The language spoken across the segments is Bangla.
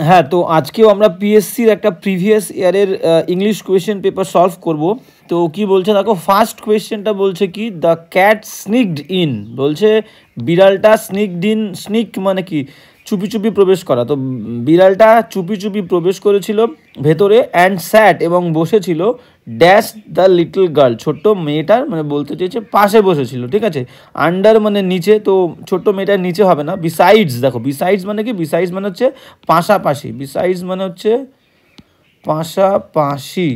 হ্যাঁ, তো আজকেও আমরা পিএসসির একটা প্রিভিয়াস ইয়ারের ইংলিশ কোয়েশ্চেন পেপার সলভ করব। তো কি বলছে দেখো, ফার্স্ট কোয়েশ্চেনটা বলছে কি, দ্য ক্যাট স্নিকড ইন, বলছে বিড়ালটা স্নিকড ইন, স্নিক মানে কি চুপি চুপি প্রবেশ করা। তো বিড়ালটা চুপি চুপি প্রবেশ করেছিল ভেতরে, অ্যান্ড স্যাট এবং বসেছিল, ড্যাশ দ্য লিটল গার্ল, ছোট্ট মেয়েটার মানে বলতে চেয়েছে পাশে বসেছিল, ঠিক আছে। আন্ডার মানে নিচে, তো ছোট্ট মেয়েটার নিচে হবে না। বিসাইডস, দেখো বিসাইডস মানে কি, বিসাইডস মানে হচ্ছে পাশাপাশি, বিসাইডস মানে হচ্ছে পাশাপাশি।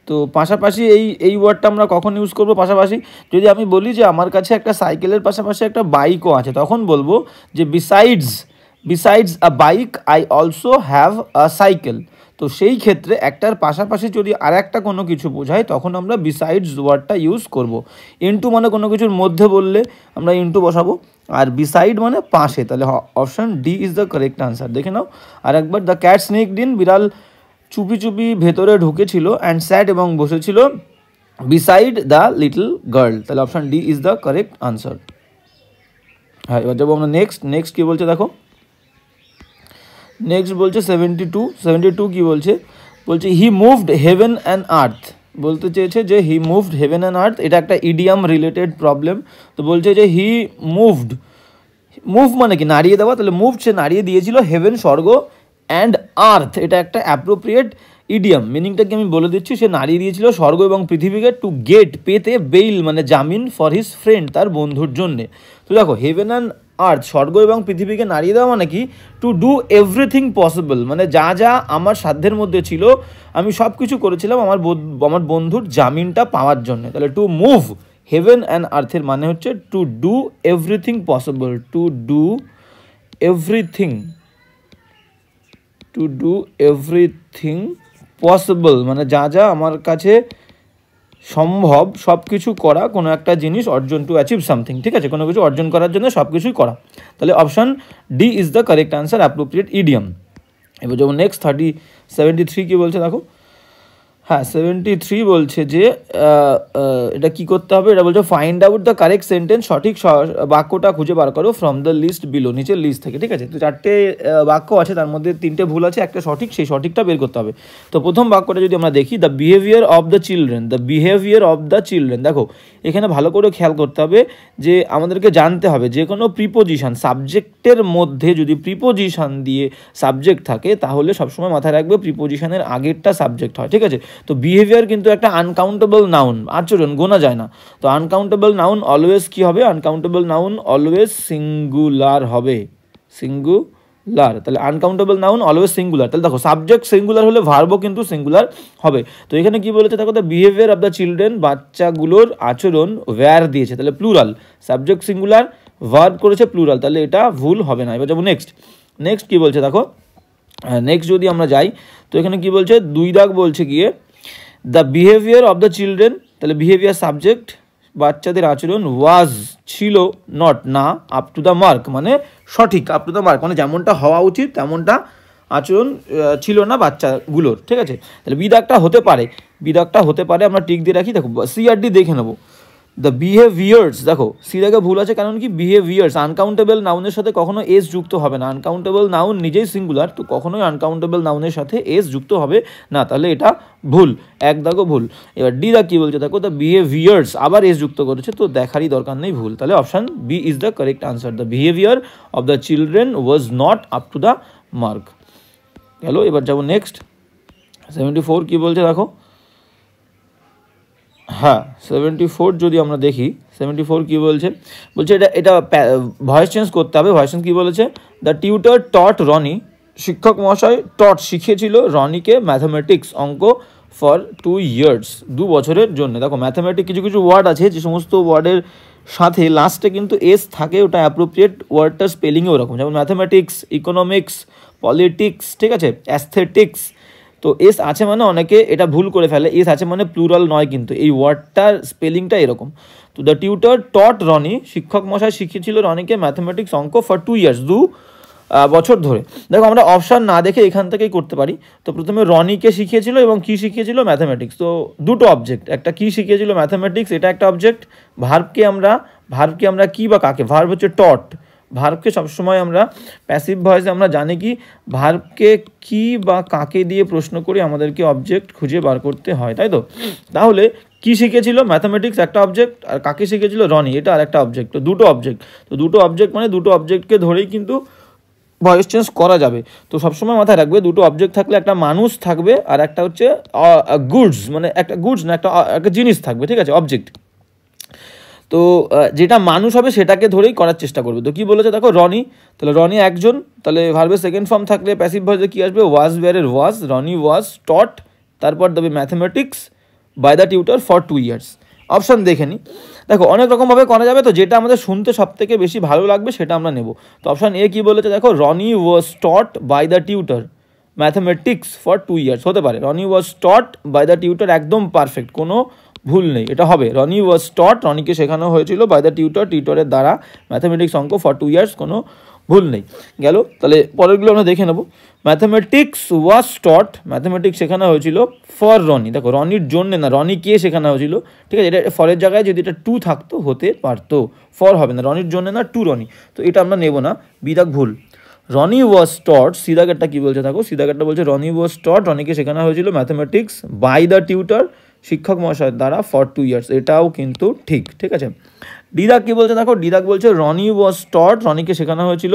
তো পাশাপাশি এই ওয়ার্ডটা আমরা কখন ইউজ করবো পাশাপাশি? যদি আমি বলি যে আমার কাছে একটা সাইকেলের পাশাপাশি একটা বাইকও আছে, তখন বলবো যে besides a bike I also have a cycle. তো সেই ক্ষেত্রে একটার পাশাপাশি যদি আর একটা কোনো কিছু বোঝায় তখন আমরা বিসাইডস ওয়ার্ডটা ইউজ করব। ইনটু মানে কোনো কিছুর মধ্যে বললে আমরা ইনটু বসাবো, আর বিসাইড মানে পাশে। তাহলে option D is the correct answer. দেখে নাও আর একবার, দ্য ক্যাট স্নেকড ইন, বিড়াল চুপি চুপি ভেতরে ঢুকেছিল, অ্যান্ড স্যাট এবং বসেছিল, বিসাইড দ্য লিটল গার্ল। তাহলে option D is the correct answer. হ্যাঁ, এবার যাবো আমরা নেক্সট কী বলছে দেখো, নেক্সট বলছে 72 কি বলছে, হি মুভড হেভেন অ্যান্ড আর্থ। বলতে চেয়েছে যে হি মুভড হেভেন অ্যান্ড আর্থ, এটা একটা ইডিয়াম রিলেটেড প্রবলেম। তো বলছে যে হি মুভ মানে কি নাড়িয়ে দেওয়া, তাহলে মুভড সে নাড়িয়ে দিয়েছিল, হেভেন স্বর্গ, অ্যান্ড আর্থ এটা একটা অ্যাপ্রোপ্রিয়েট ইডিয়াম। মিনিংটা কি আমি বলে দিচ্ছি, সে নাড়িয়ে দিয়েছিল স্বর্গ এবং পৃথিবীকে, টু গেট পেতে, বেইল মানে জামিন, ফর হিজ ফ্রেন্ড তার বন্ধুর জন্যে। তো দেখো হেভেন অ্যান্ড আর্থ, স্বর্গ এবং পৃথিবীকে নাড়িয়ে দেওয়া মানে কি, টু ডু এভরিথিং পসিবল, মানে যা যা আমার সাধ্যের মধ্যে ছিল আমি সব কিছু করেছিলাম আমার বন্ধুর জামিনটা পাওয়ার জন্য। তাহলে টু মুভ হেভেন অ্যান্ড আর্থের মানে হচ্ছে to do everything possible, to do everything possible মানে যা যা আমার কাছে সম্ভব সব কিছু করা, কোনো একটা জিনিস অর্জন, টু অ্যাচিভ সামথিং, ঠিক আছে, কোনো কিছু অর্জন করার জন্য সব কিছুই করা। তাহলে option D is the correct answer, appropriate idiom. এবার যেমন নেক্সট 73 কী বলছে দেখো, হ্যাঁ 73 বলছে যে এটা কি করতে হবে, এটা বলছে find out the correct sentence, সঠিক বাক্যটা খুঁজে বার করো ফ্রম দ্য লিস্ট বিলো, নিচের লিস্ট থেকে, ঠিক আছে। তো 4টে বাক্য আছে, তার মধ্যে 3টে ভুল আছে, একটা সঠিক, সেই সঠিকটা বের করতে হবে। তো প্রথম বাক্যটা যদি আমরা দেখি, the behaviour of the children, দেখো এখানে ভালো করে খেয়াল করতে হবে যে আমাদেরকে জানতে হবে যে কোনো প্রিপোজিশন, সাবজেক্টের মধ্যে যদি প্রিপোজিশন দিয়ে সাবজেক্ট থাকে তাহলে সবসময় মাথায় রাখবে প্রিপোজিশনের আগেরটা সাবজেক্ট হয়, ঠিক আছে। তো বিহেভিয়ার কিন্তু একটা আনকাউন্টেবল নাউন, আচরণ, গোনা যায় না। তো আনকাউন্টেবল নাউন অলওয়েজ কি হবে, আনকাউন্টেবল নাউন অলওয়েজ সিঙ্গুলার হবে, সিঙ্গুলার। তাহলে আনকাউন্টেবল নাউন অলওয়েজ সিঙ্গুলার। তাহলে দেখো সাবজেক্ট সিঙ্গুলার হলে ভার্বও কিন্তু সিঙ্গুলার হবে। তো এখানে কি বলেছে দেখো, the behaviour of the children, বাচ্চাগুলোর আচরণ, ওয়্যার দিয়েছে, তাহলে প্লুরাল, সাবজেক্ট সিঙ্গুলার, ভার্ব করেছে প্লুরাল, তাহলে এটা ভুল হবে না। এবার যাবো নেক্সট কি বলছে দেখো, নেক্সট যদি আমরা যাই তো এখানে কি বলছে, 2 দাগ বলছে গিয়ে, the behaviour of the children, তাহলে বিহেভিয়ার সাবজেক্ট, বাচ্চাদের আচরণ, ওয়াজ ছিল, নট না, আপ টু দ্য মার্ক মানে সঠিক, আপ টু দ্য মার্ক মানে যেমনটা হওয়া উচিত তেমনটা আচরণ ছিল না বাচ্চাগুলোর, ঠিক আছে। তাহলে বিদাগটা হতে পারে, আমরা টিক দিয়ে রাখি। দেখো সিআরডি দেখে নেবো, দ্য বিহেভিয়ার্স, দেখো সি দাগে ভুল আছে, কারণ কি বিহেভিয়ার্স আনকাউন্টেবল নাউনের সাথে কখনো এস যুক্ত হবে না, আনকাউন্টেবল নাউন নিজেই সিঙ্গুলার, তো কখনোই আনকাউন্টেবল নাউনের সাথে এস যুক্ত হবে না, তাহলে এটা ভুল, 1 দাগও ভুল। এবার ডি দাগ কী বলছে দেখো, দ্য বিহেভিয়ার্স আবার এস যুক্ত করেছে, তো দেখারই দরকার নেই, ভুল। তাহলে option B is the correct answer, the behaviour of the children was not up to the mark. গেল, এবার যাবো নেক্সট 74 কী বলছে দেখো, হ্যাঁ 74 যদি আমরা দেখি, 74 কী বলছে এটা ভয়েস চেঞ্জ করতে হবে। ভয়েস চেঞ্জ কী বলেছে, দ্য টিউটার টট রনি, শিক্ষক মহাশয় শিখিয়েছিল রনিকে ম্যাথামেটিক্স, অঙ্ক, ফর 2 ইয়ার্স, 2 বছরের জন্য। দেখো ম্যাথামেটিক্স কিছু ওয়ার্ড আছে যে সমস্ত ওয়ার্ডের সাথে লাস্টে কিন্তু এস থাকে, ওটা অ্যাপ্রোপ্রিয়েট ওয়ার্ডটার স্পেলিংও ওরকম, যেমন ম্যাথামেটিক্স, ইকোনমিক্স, পলিটিক্স, ঠিক আছে, অ্যাস্থেটিক্স। তো এস আছে মানে অনেকে এটা ভুল করে ফেলে, এস আছে মানে প্লুরাল নয়, কিন্তু এই ওয়ার্ডটার স্পেলিংটা এরকম। তো দ্য টিউটার টট রনি, শিক্ষক মশাই শিখিয়েছিল রনিকে ম্যাথামেটিক্স, অঙ্ক, ফর 2 ইয়ার্স, 2 বছর ধরে। দেখো আমরা অপশান না দেখে এখান থেকেই করতে পারি। তো প্রথমে রনিকে শিখিয়েছিল এবং কি শিখিয়েছিল, ম্যাথামেটিক্স। তো দুটো অবজেক্ট, একটা কি শিখিয়েছিল ম্যাথামেটিক্স, এটা একটা অবজেক্ট। ভার্বকে আমরা কি বা কাকে, ভার্ব হচ্ছে টট, ভার্বকে সবসময় আমরা প্যাসিভ ভয়েসে আমরা জানি কি ভার্বকে কি বা কাকে দিয়ে প্রশ্ন করে আমাদেরকে অবজেক্ট খুঁজে বার করতে হয়, তাই তো? তাহলে কি শিখেছিল? ম্যাথামেটিক্স একটা অবজেক্ট, আর কাকে শিখেছিল? রনি, এটা আর একটা অবজেক্ট। তো দুটো অবজেক্ট, তো দুটো অবজেক্ট মানে দুটো অবজেক্টকে ধরেই কিন্তু ভয়েস চেঞ্জ করা যাবে। তো সবসময় মাথায় রাখবে দুটো অবজেক্ট থাকলে একটা মানুষ থাকবে আর একটা হচ্ছে গুডস, মানে একটা গুডস না, একটা জিনিস থাকবে, ঠিক আছে, অবজেক্ট। তো যেটা মানুষ হবে সেটাকে ধরেই করার চেষ্টা করবে। তো কী বলেছে দেখো, রনি, তাহলে রনি একজন, তাহলে ভার্বের সেকেন্ড ফর্ম থাকলে প্যাসিভ ভয়েসে কী আসবে? ওয়াজ ওয়ারের ওয়াজ, রনি ওয়াজ টট, তারপর দেবে mathematics by the tutor for 2 years। অপশান দেখে নিই, দেখো অনেক রকমভাবে করা যাবে, তো যেটা আমাদের শুনতে সবথেকে বেশি ভালো লাগবে সেটা আমরা নেব। তো অপশান এ কী বলেছে দেখো, Roni was taught by the tutor mathematics for 2 years, হতে পারে Roni was taught by the tutor, একদম পারফেক্ট, কোনো ভুল নেই, এটা হবে। রনি ওয়াজ টট, রনিকে শেখানো হয়েছিল বাই দ্য টিউটর, টিউটরের দ্বারা ম্যাথামেটিক্স অঙ্ক ফর 2 years, কোনো ভুল নেই। গেল, তাহলে পরেরগুলো আমরা দেখে নেব। ম্যাথামেটিক্স ওয়াজ টট, ম্যাথামেটিক্স শেখানো হয়েছিল ফর রনি, দেখো রনির জন্যে না, রনিকে শেখানো হয়েছিল, ঠিক আছে, এটা ফরের জায়গায় যদি এটা টু থাকতো হতে পারতো, ফর হবে না, রনির জন্য না, টু রনি, তো এটা আমরা নেব না, বিদাগ ভুল। রনি ওয়াজ টট, সিদাগেরটা কী বলছে দেখো, সিদাগেরটা বলছে রনি ওয়াজ টট, রনিকে শেখানো হয়েছিল ম্যাথামেটিক্স বাই দ্য টিউটর, শিক্ষক মহাশয়ের দ্বারা ফর 2 years, এটাও কিন্তু ঠিক, ঠিক আছে। ডিদাগ কী বলছে দেখো, ডিদাগ বলছে রনি ওয়াজ টট, রনিকে শেখানো হয়েছিল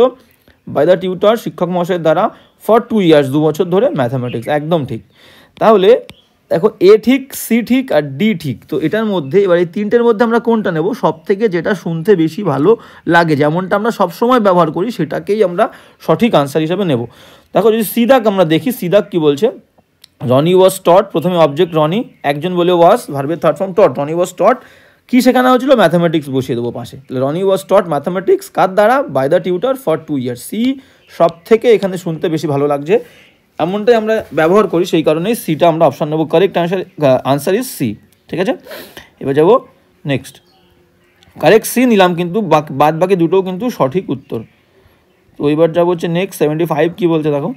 বাই দ্য টিউটর, শিক্ষক মহাশয়ের দ্বারা ফর 2 years, 2 বছর ধরে ম্যাথামেটিক্স, একদম ঠিক। তাহলে দেখো এ ঠিক, সি ঠিক আর ডি ঠিক। তো এটার মধ্যে এবার এই তিনটের মধ্যে আমরা কোনটা নেব? সব থেকে যেটা শুনতে বেশি ভালো লাগে, যেমনটা আমরা সবসময় ব্যবহার করি, সেটাকেই আমরা সঠিক আনসার হিসাবে নেব। দেখো যদি সিদাক আমরা দেখি, সিদাক কী বলছে, রনি ওয়াজ টট, প্রথমে অবজেক্ট রনি, একজন বলে ওয়াজ, ভার্বের third form taught, Roni was টট, কী শেখানো হয়েছিল? ম্যাথামেটিক্স বসিয়ে দেবো পাশে, তাহলে রনি ওয়াজ টট ম্যাথামেটিক্স কার দ্বারা? By the tutor for 2 years। C সব থেকে এখানে শুনতে বেশি ভালো লাগছে, এমনটাই আমরা ব্যবহার করি, সেই কারণেই সিটা আমরা অপশান নেবো। কারেক্ট আনসার ইজ সি, ঠিক আছে। এবার যাবো নেক্সট, কারেক্ট সি নিলাম, কিন্তু বাদ বাকি দুটোও কিন্তু সঠিক উত্তর। তো এবার যাবো হচ্ছে নেক্সট 75 কী বলছে দেখো,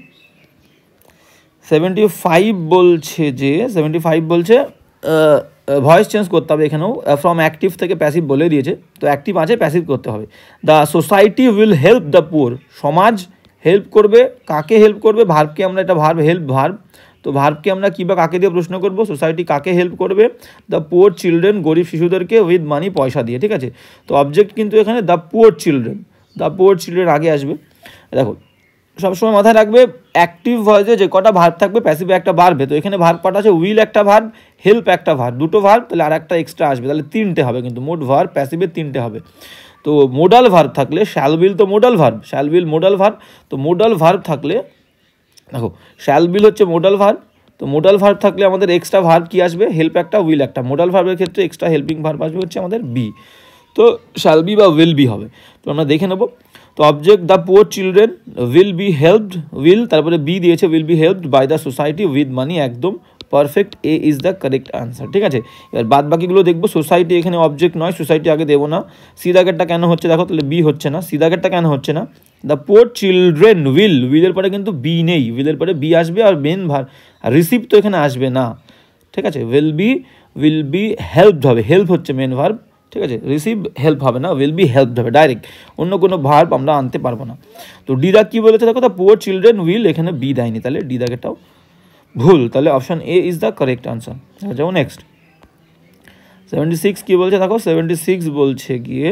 75 বলছে যে 75 বলছে ভয়েস চেঞ্জ করতে হবে এখানেও, ফ্রম অ্যাক্টিভ থেকে প্যাসিভ বলে দিয়েছে, তো অ্যাক্টিভ আছে, প্যাসিভ করতে হবে। The society will help the poor, সমাজ হেল্প করবে, কাকে হেল্প করবে? ভার্বকে আমরা, এটা ভার্ব, হেল্প ভার্ব, তো ভার্বকে আমরা কী বা কাকে দিয়ে প্রশ্ন করব? সোসাইটি কাকে হেল্প করবে? দ্য পুয়ার চিলড্রেন, গরিব শিশুদেরকে, উইথ মানি, পয়সা দিয়ে, ঠিক আছে। তো অবজেক্ট কিন্তু এখানে the poor children, the poor children আগে আসবে। দেখো সবসময় মাথায় রাখবে অ্যাক্টিভ ভয়েসে যে কটা ভার্ব থাকবে প্যাসিভে একটা ভার্বে, তো এখানে ভার্ব কটা আছে? উইল একটা ভার্ব, হেল্প একটা ভার্ব, দুটো ভার্ব, তাহলে আর একটা এক্সট্রা আসবে, তাহলে তিনটে হবে, কিন্তু মোট ভার্ব প্যাসিভে তিনটে হবে। তো মোডাল ভার্ব থাকলে শ্যাল উইল, তো modal verb, shall will modal verb, তো মোডাল ভার্ব থাকলে দেখো শ্যাল উইল হচ্ছে মোডাল ভার্ব, তো মোডাল ভার্ব থাকলে আমাদের এক্সট্রা ভার্ব কি আসবে? হেল্প একটা, উইল একটা। মোডাল ভার্বের ক্ষেত্রে এক্সট্রা হেল্পিং ভার্ব আসবে হচ্ছে আমাদের বি, তো শ্যাল বি বা উইল বি হবে। তো আমরা দেখে নেব, তো object the poor children, will be helped, will, তারপরে বি দিয়েছে, will be helped by the society with money, একদম perfect, A is the correct answer, ঠিক আছে। এবার বাদ বাকিগুলো দেখবো, সোসাইটি এখানে অবজেক্ট নয়, সোসাইটি আগে দেবো না। সিদাগেরটা কেন হচ্ছে দেখো, তাহলে বি হচ্ছে না, সিদাগেরটা কেন হচ্ছে না? দ্য পুয়ার চিলড্রেন উইল, উইলের পরে কিন্তু বি নেই, উইলের পরে বি আসবে, আর মেন ভার রিসিভ তো এখানে আসবে না, ঠিক আছে। উইল বি হেল্পড হবে, হেল্প হচ্ছে মেন ভার্ব, ঠিক আছে, রিসিভ হেল্প হবে না, উইল বি হেল্পড হবে ডাইরেক্ট, অন্য কোনো ভার্ব আমরা আনতে পারবো না। তো ডিদাগ কী বলেছে দেখো, দ্য পুয়ার চিলড্রেন উইল, এখানে বি দেয়নি, তাহলে ডিদাগেরটাও ভুল, তাহলে option A is the correct answer. যাবো নেক্সট 76 কী বলছে দেখো, 76 বলছে গিয়ে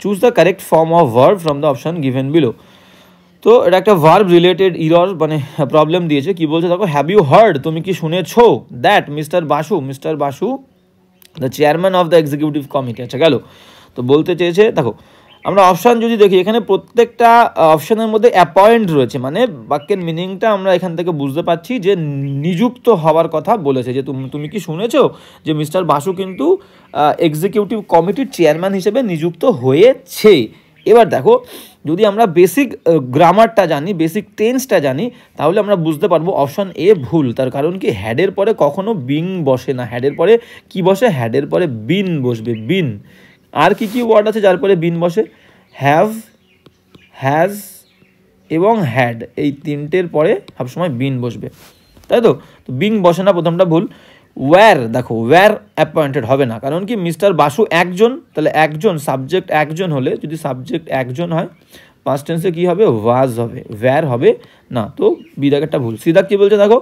choose the correct form of verb from the option given below. তো এটা একটা ভার্ব রিলেটেড ইরর মানে প্রবলেম দিয়েছে, কি বলছে দেখো, হ্যাভ ইউ হার্ড, তুমি কি শুনেছো, that mister Basu the chairman of the executive committee. আচ্ছা গেল, তো বলতে চেয়েছে দেখো, আমরা অপশান যদি দেখি এখানে প্রত্যেকটা অপশানের মধ্যে অ্যাপয়েন্ট রয়েছে, মানে বাক্যের মিনিংটা আমরা এখান থেকে বুঝতে পারছি যে নিযুক্ত হওয়ার কথা বলেছে, যে তুমি কি শুনেছো যে মিস্টার বাসু কিন্তু এক্সিকিউটিভ কমিটির চেয়ারম্যান হিসেবে নিযুক্ত হয়েছে। এবার দেখো যদি আমরা বেসিক গ্রামারটা জানি, বেসিক টেন্সটা জানি, তাহলে আমরা বুঝতে পারবো অপশান এ ভুল। তার কারণ কি, হ্যাডের পরে কখনো বিং বসে না, হ্যাডের পরে কি বসে? হ্যাডের পরে বিন বসবে, বিন। আর কি কি ওয়ার্ড আছে যার পরে বিন বসে? হ্যাভ, হ্যাজ এবং হ্যাড, এই তিনটের পরে সবসময় বিন বসবে, তাই তো। তো বিং বসে না, প্রথমটা ভুল। ওয়্যার, দেখো ওয়্যার অ্যাপয়েন্টেড হবে না, কারণ কি মিস্টার বাসু একজন, তাহলে একজন সাবজেক্ট একজন হলে, যদি সাবজেক্ট একজন হয় পাস্ট টেন্সে কী হবে, ওয়াজ হবে, ওয়্যার হবে না। তো বি দাগেরটা ভুল। সি দাগ কী বলছে দেখো,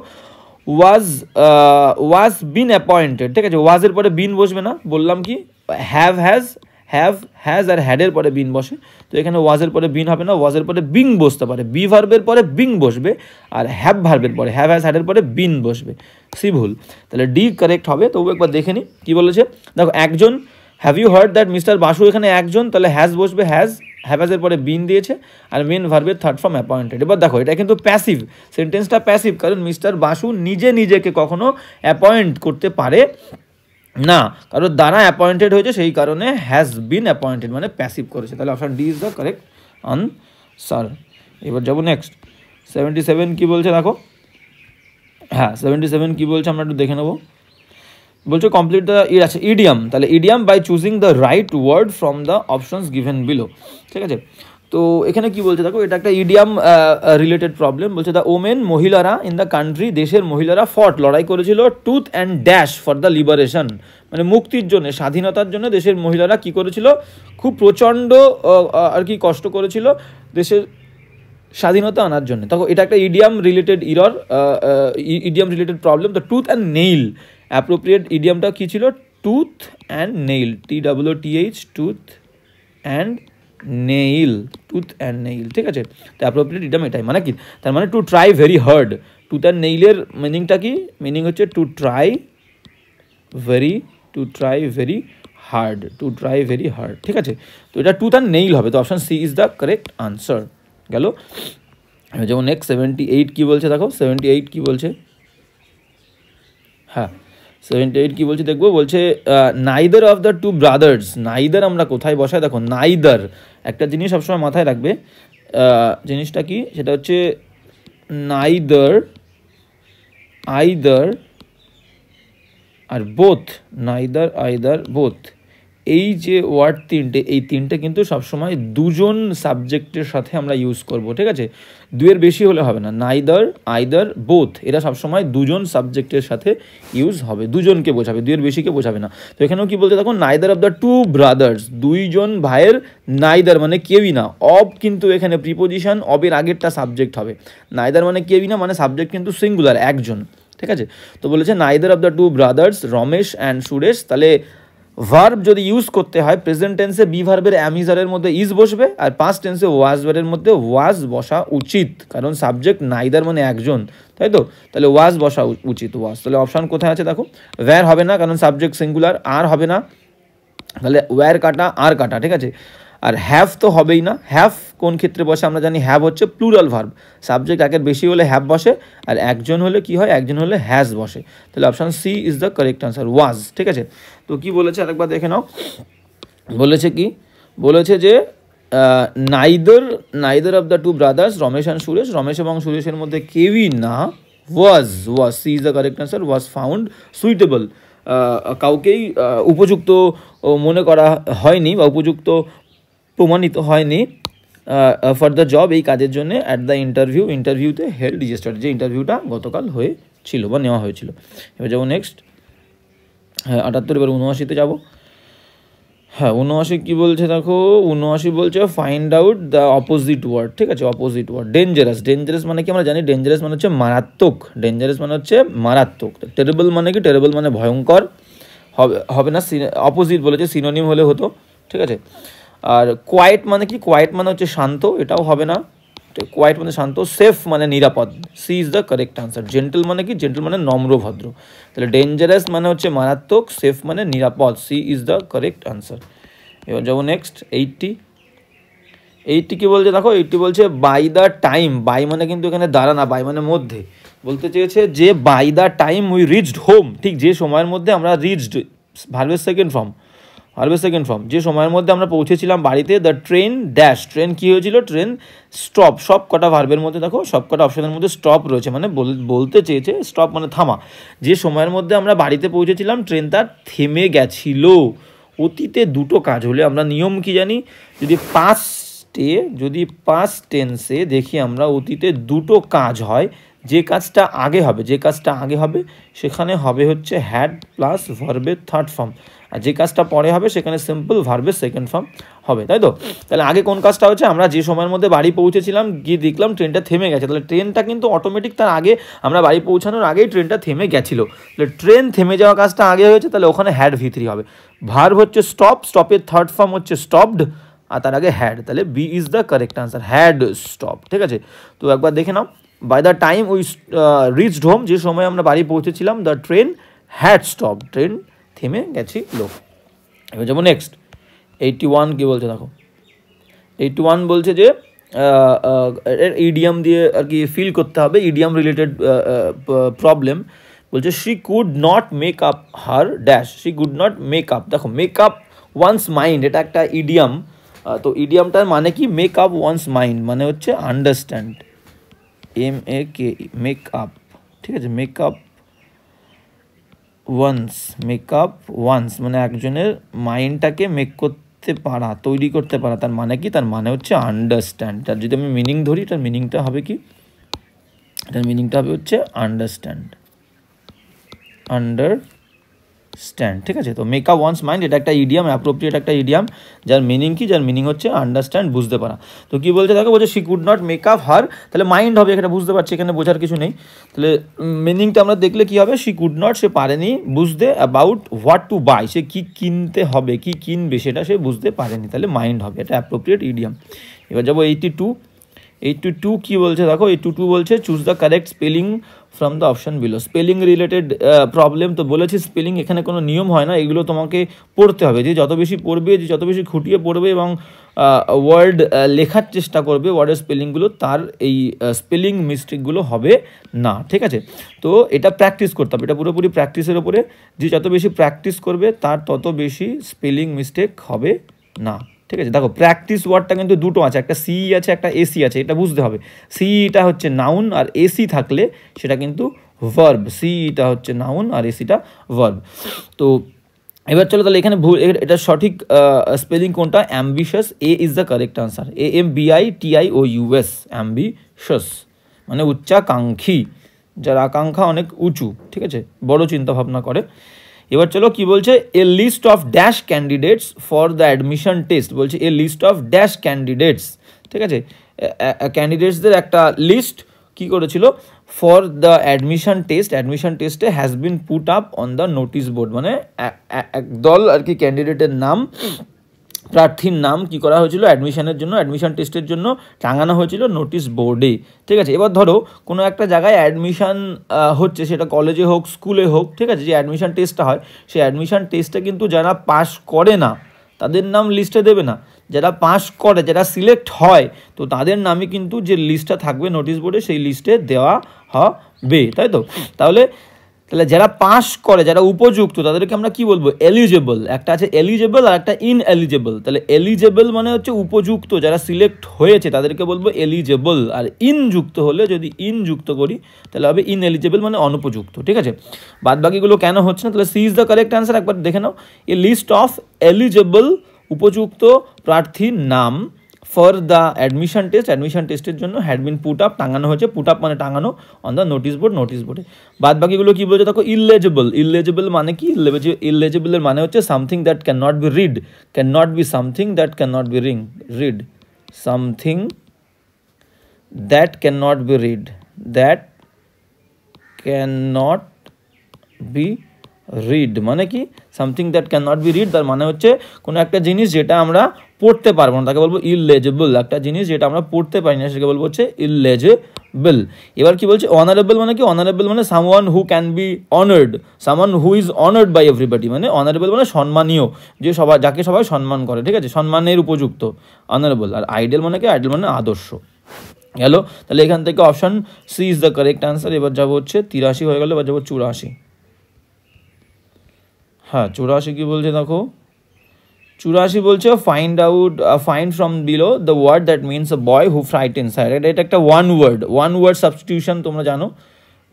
ওয়াজ বিন অ্যাপয়েন্টেড, ঠিক আছে, ওয়াজের পরে বিন বসবে না, বললাম কি হ্যাভ হ্যাজ আর হ্যাডের পরে বিন বসে, তো এখানে ওয়াজের পরে বিন হবে না, ওয়াজের পরে বিং বসতে পারে, বি ভার্বের পরে বিং বসবে, আর হ্যাভ ভার্বের পরে হ্যাভ হ্যাজ হ্যাডের পরে বিন বসবে। সি ভুল, তাহলে ডি কারেক্ট হবে। তবু একবার দেখে নিই কী বলেছে দেখো, একজন, have you heard that mister Basu, এখানে একজন, তাহলে হ্যাজ বসবে, হ্যাভেজের পরে বিন দিয়েছে, আর মেন ভার্বের থার্ড ফর্ম অ্যাপয়েন্টেড। এবার দেখো এটা কিন্তু প্যাসিভ, সেন্টেন্সটা প্যাসিভ, কারণ মিস্টার বাসু নিজেকে কখনো অ্যাপয়েন্ট করতে পারে না, কারণ দ্বারা অ্যাপয়েন্টেড হয়েছে, সেই কারণে হ্যাজ বিন অ্যাপয়েন্টেড মানে প্যাসিভ করেছে। তাহলে option D is the correct answer. এবার যাবো নেক্সট 77 কী বলছে দেখো, হ্যাঁ 77 কী বলছে আমরা একটু দেখে নেবো। বলছে কমপ্লিট দ্য আচ্ছা ইডিয়াম, তাহলে idiom by choosing the right word from the options given below, ঠিক আছে। তো এখানে কি বলছে দেখো, এটা একটা ইডিয়াম রিলেটেড প্রবলেম। বলছে দ্য ওমেন, মহিলারা ইন দ্য কান্ট্রি, দেশের মহিলারা ফট, লড়াই করেছিল, tooth and dash for the liberation, মানে মুক্তির জন্য, স্বাধীনতার জন্য দেশের মহিলারা কি করেছিল, খুব প্রচণ্ড আর কি কষ্ট করেছিল দেশের স্বাধীনতা আনার জন্য। তখন এটা একটা idiom related idiom related problem. তো টুথ অ্যান্ড নেইল, অ্যাপ্রোপ্রিয়েট ইডিয়ামটা কী ছিল, tooth and nail, TWTH, tooth and nail, tooth and nail, ঠিক আছে। তো অ্যাপ্রোপ্রিয়েট ইডিয়াম এটাই, মানে কি, তার মানে to try very hard. Tooth and নেইলের মিনিংটা কি, মিনিং হচ্ছে to try very hard, to try very hard, ঠিক আছে। তো এটা টুথ অ্যান্ড নেইল হবে, তো option C is the correct answer. গেল। যেমন নেক্সট 78 কী বলছে দেখো, 78 কী বলছে, হ্যাঁ 78 কী বলছে দেখবো, বলছে neither of the two brothers, neither আমরা কোথায় বসাই দেখো, নাইদার একটা জিনিস সবসময় মাথায় রাখবে, জিনিসটা কি, সেটা হচ্ছে নাইদার, আইদার আর বোথ, নাইদার আইদার বোথ, এই যে ওয়ার্ড তিনটে, এই তিনটে কিন্তু সবসময় দুজন সাবজেক্টের সাথে আমরা ইউজ করব, ঠিক আছে, দুয়ের বেশি হলে হবে না। নাইদার আইদার বোথ এরা সবসময় দুজন সাবজেক্টের সাথে ইউজ হবে, দুজনকে বোঝাবে, দুয়ের বেশিকে বোঝাবে না। তো এখানেও কি বলতে দেখো, neither of the two brothers, দুইজন ভাইয়ের, নাইদার মানে কেউই না, অব কিন্তু এখানে প্রিপোজিশন, অবের আগেরটা সাবজেক্ট হবে, নাইদার মানে কেউই না মানে সাবজেক্ট কিন্তু সিঙ্গুলার, একজন, ঠিক আছে। তো বলেছে neither of the two brothers Ramesh and Suresh, তাহলে ভার্ব যদি ইউজ করতে হয় প্রেজেন্ট টেন্সে বি ভার্বের অ্যামিজারের মধ্যে ইজ বসবে, আর পাস্ট টেন্সে ওয়াজ ভার্বের মধ্যে ওয়াজ বসা উচিত, কারণ সাবজেক্ট নাইদার মানে একজন, তাই তো, তাহলে ওয়াজ বসা উচিত, ওয়াজ। তাহলে অপশান কোথায় আছে দেখো, ওয়্যার হবে না কারণ সাবজেক্ট সিঙ্গুলার, আর হবে না, তাহলে ওয়্যার কাটা আর কাটা, ঠিক আছে। আর হ্যাভ তো হবেই না, হ্যাভ কোন ক্ষেত্রে বসে আমরা জানি, হ্যাভ হচ্ছে প্লুরাল ভার্ব, সাবজেক্ট একের বেশি হলে হ্যাভ বসে, আর একজন হলে কি হয়, একজন হলে হ্যাজ বসে, তাহলে option C is the correct answer, was, ঠিক আছে। তো কি বলেছে আরেকবার দেখে নাও, বলেছে কি, বলেছে যে neither of the two brothers Ramesh and Suresh, Ramesh এবং সুরেশের মধ্যে কেউই না, was, C is the correct answer, was found suitable, কাউকেই উপযুক্ত মনে করা হয়নি বা উপযুক্ত প্রমাণিত হয়নি ফর দ্য জব, এই কাজের জন্য, অ্যাট দ্য ইন্টারভিউতে হেল্ড রেজিস্টার্ড, যে ইন্টারভিউটা গতকাল হয়েছিল বা নেওয়া হয়েছিল। এবার যাবো নেক্সট, হ্যাঁ 78, এবার 79-তে যাবো। হ্যাঁ 79 কী বলছে দেখো, 79 বলছে find out the opposite word, ঠিক আছে, অপোজিট ওয়ার্ড, ডেঞ্জারাস, ডেঞ্জারাস মানে কি আমরা জানি, ডেঞ্জারাস মানে হচ্ছে মারাত্মক, ডেঞ্জারাস মানে হচ্ছে মারাত্মক, টেরেবল মানে কি, টেরেবল মানে ভয়ঙ্কর, হবে না, অপোজিট বলেছে, সিনোনিম হলে হতো, ঠিক আছে। আর কোয়াইট মানে কি, কোয়াইট মানে হচ্ছে শান্ত, এটাও হবে না, কোয়াইট মানে শান্ত, সেফ মানে নিরাপদ, C is the correct answer. Gentle মানে কি, জেন্টল মানে নম্র ভদ্র, তাহলে ডেঞ্জারাস মানে হচ্ছে মারাত্মক, সেফ মানে নিরাপদ, C is the correct answer. এবার যাবো নেক্সট 80 কি বলছে দেখো, 80 বলছে বাই দ্য টাইম, বাই মানে কিন্তু এখানে দ্বারা না, বাই মানে মধ্যে, বলতে চেয়েছে যে by the time we reached home, ঠিক যে সময়ের মধ্যে আমরা রিচড, ভার্বের সেকেন্ড ফর্ম, যে সময়ের মধ্যে আমরা পৌঁছেছিলাম বাড়িতে, দ্য ট্রেন ড্যাশ, ট্রেন কী হয়েছিল, ট্রেন স্টপ, সব কটা ভার্বের মধ্যে দেখো, সব কটা অপশনের মধ্যে স্টপ রয়েছে, মানে বলতে চেয়েছে স্টপ মানে থামা, যে সময়ের মধ্যে আমরা বাড়িতে পৌঁছেছিলাম ট্রেনটা থেমে গেছিল। অতীতে দুটো কাজ হলে আমরা নিয়ম কি জানি, যদি পাস্ট টেন্সে দেখি আমরা অতীতে দুটো কাজ হয়, যে কাজটা আগে হবে সেখানে হবে হচ্ছে হ্যাড প্লাস ভার্বের থার্ড ফর্ম, আর যে কাজটা পরে হবে সেখানে সিম্পল ভার্বের সেকেন্ড ফর্ম হবে, তাই তো? তাহলে আগে কোন কাজটা হচ্ছে, আমরা যে সময়ের মধ্যে বাড়ি পৌঁছেছিলাম, গিয়ে দেখলাম ট্রেনটা থেমে গেছে, তাহলে ট্রেনটা কিন্তু অটোমেটিক তার আগে, আমরা বাড়ি পৌঁছানোর আগেই ট্রেনটা থেমে গেছিলো, তাহলে ট্রেন থেমে যাওয়া কাজটা আগে হয়েছে, তাহলে ওখানে হ্যাড V3 হবে। ভার্ব হচ্ছে স্টপ, স্টপের থার্ড ফর্ম হচ্ছে স্টপড, আর তার আগে হ্যাড, তাহলে B is the correct answer, had stop. ঠিক আছে, তো একবার দেখে নাও, by the time we reached home, যে সময় আমরা বাড়ি পৌঁছেছিলাম, the train had stop, train থেমে গেছিল। এবার যাবো নেক্সট 81, কি বলছে দেখো, 81 বলছে যে ইডিয়াম দিয়ে আর কি ফিল করতে হবে, ইডিয়াম রিলেটেড প্রবলেম। বলছে she could not make up her dash, she could not make up, দেখো মেক আপ ওয়ান্স মাইন্ড, এটা একটা ইডিয়াম, তো ইডিয়ামটার মানে কি, মেক আপ ওয়ান্স মাইন্ড মানে হচ্ছে আন্ডারস্ট্যান্ড, MAK, মেক আপ, ঠিক আছে, মেক আপ ওয়ান্স মানে একজনের মাইন্ডটাকে মেক করতে পারা, তৈরি করতে পারা, তার মানে কি, তার মানে হচ্ছে আন্ডারস্ট্যান্ড। তার যদি আমি মিনিং ধরি, তার মিনিংটা হবে কি, এটার মিনিংটা হবে হচ্ছে আন্ডারস্ট্যান্ড, ঠিক আছে। তো মেক আপ ওয়ান্স মাইন্ড, এটা একটা ইডিয়াম, অ্যাপ্রোপ্রিয়েট একটা ইডিয়াম, যার মিনিং কি, যার মিনিং হচ্ছে আন্ডারস্ট্যান্ড, বুঝতে পারা। তো কি বলছে দেখো, বলছে she could not make up হার, তাহলে মাইন্ড হবে, এটা বুঝতে পারছি, এখানে বোঝার কিছু নেই। তাহলে মিনিংটা আমরা দেখলে কি হবে, শি কুড নট, সে পারেনি বুঝতে, অ্যাবাউট হোয়াট টু বাই, সে কি কিনতে হবে, কি কিনবে সেটা সে বুঝতে পারেনি, তাহলে মাইন্ড হবে, এটা অ্যাপ্রোপ্রিয়েট ইডিয়াম। এবার যাবো 82 কি বলছে দেখো, 82 বলছে choose the correct spelling from the option below. Spelling related problem, তো বলেছি স্পেলিং এখানে কোনো নিয়ম হয় না, এগুলো তোমাকে পড়তে হবে, যে যত বেশি পড়বে, যে যত বেশি খুঁটিয়ে পড়বে এবং ওয়ার্ড লেখার চেষ্টা করবে, ওয়ার্ডের স্পেলিংগুলো, তার এই স্পেলিং মিস্টেকগুলো হবে না, ঠিক আছে। তো এটা প্র্যাকটিস করতে হবে, এটা পুরোপুরি প্র্যাকটিসের ওপরে, যে যত বেশি প্র্যাকটিস করবে তার তত বেশি স্পেলিং মিস্টেক হবে না, ঠিক আছে। দেখো প্র্যাকটিস ওয়ার্ডটা কিন্তু দুটো আছে, একটা সি আছে, একটা এসি আছে, এটা বুঝতে হবে। সিটা হচ্ছে নাউন, আর এসি থাকলে সেটা কিন্তু ভার্ব, সিটা হচ্ছে নাউন আর এসিটা ভার্ব। তো এবার চলো তাহলে এখানে এটা সঠিক স্পেলিং কোনটা, ambitious, A is the correct answer, AMBITIOUS, ambitious মানে উচ্চাকাঙ্ক্ষী, যার আকাঙ্ক্ষা অনেক উঁচু, ঠিক আছে, বড় চিন্তা ভাবনা করে। এবার চলো কি বলছে, a list of dash candidates for the admission test, বলছে a list of dash candidates, ঠিক আছে, ক্যান্ডিডেটসদের একটা লিস্ট কি করেছিল, ফর দ্য অ্যাডমিশন টেস্টে has been put up on the notice board, মানে একদল আর কি ক্যান্ডিডেটের নাম, প্রার্থীর নাম কি করা হয়েছিল, অ্যাডমিশনের জন্য, অ্যাডমিশন টেস্টের জন্য টাঙানো হয়েছিল নোটিশ বোর্ডে, ঠিক আছে। এবার ধরো কোনো একটা জায়গায় অ্যাডমিশন হচ্ছে, সেটা কলেজে হোক, স্কুলে হোক, ঠিক আছে, যে অ্যাডমিশন টেস্টটা হয়, সেই অ্যাডমিশন টেস্টে কিন্তু যারা পাস করে না তাদের নাম লিস্টে দেবে না, যারা পাস করে, যারা সিলেক্ট হয়, তো তাদের নামই কিন্তু যে লিস্টটা থাকবে নোটিশ বোর্ডে, সেই লিস্টে দেওয়া হবে, তাই তো। তাহলে যারা পাস করে, যারা উপযুক্ত, তাদেরকে আমরা কি বলবো, এলিজেবল। একটা আছে এলিজেবল আর একটা ইনএলিজেবল। তাহলে এলিজেবল মানে হচ্ছে উপযুক্ত, যারা সিলেক্ট হয়েছে তাদেরকে বলবো এলিজেবল, আর ইনযুক্ত হলে, যদি ইনযুক্ত করি তাহলে হবে ইনএলিজেবল, মানে অনুপযুক্ত, ঠিক আছে। বাদ বাকিগুলো কেন হচ্ছে না, তাহলে C is the correct answer, একবার দেখে নাও, এ লিস্ট অফ এলিজেবল, উপযুক্ত প্রার্থীর নাম, ফর দ্য অ্যাডমিশন টেস্টের জন্য হ্যাড বিন পুট আপ, টাঙানো হয়েছে, পুট আপ মানে টাঙানো, অন দ্য নোটিশ বোর্ডে। বাদ বাকিগুলো কি বলছে দেখো, ইললেজিবল মানে কি, ইললেজিবলের মানে হচ্ছে something that can not be read, can not be something that can not be read, something that can not be read, that can not be read মানে কি, something that can not be read, তার মানে হচ্ছে কোনো একটা জিনিস যেটা আমরা পড়তে পারবো না, তাকে বলবো ইললেজিবল। একটা জিনিস যেটা আমরা পড়তে পারি না, সেটাকে বলবো হচ্ছে ইললেজিবল। এবার কি বলছে, অনারেবল মানে কি, অনারেবল মানে someone who can be honoured, someone who is honoured by everybody, মানে অনারেবল মানে সম্মানীয়, যে সবাই, যাকে সবাই সম্মান করে, ঠিক আছে, সম্মানের উপযুক্ত, অনারেবল। আর আইডিয়াল মানে কি, আইডিয়াল মানে আদর্শ। গেল, তাহলে এখান থেকে option C is the correct answer. এবার যাবো হচ্ছে 83 হয়ে গেল, এবার যাবো 84। হ্যাঁ 84 কি বলছে দেখো, 84 বলছে find from below the word that means a boy who frightens her. এটা একটা ওয়ান ওয়ার্ড সাবস্টিটিউশন, তোমরা জানো,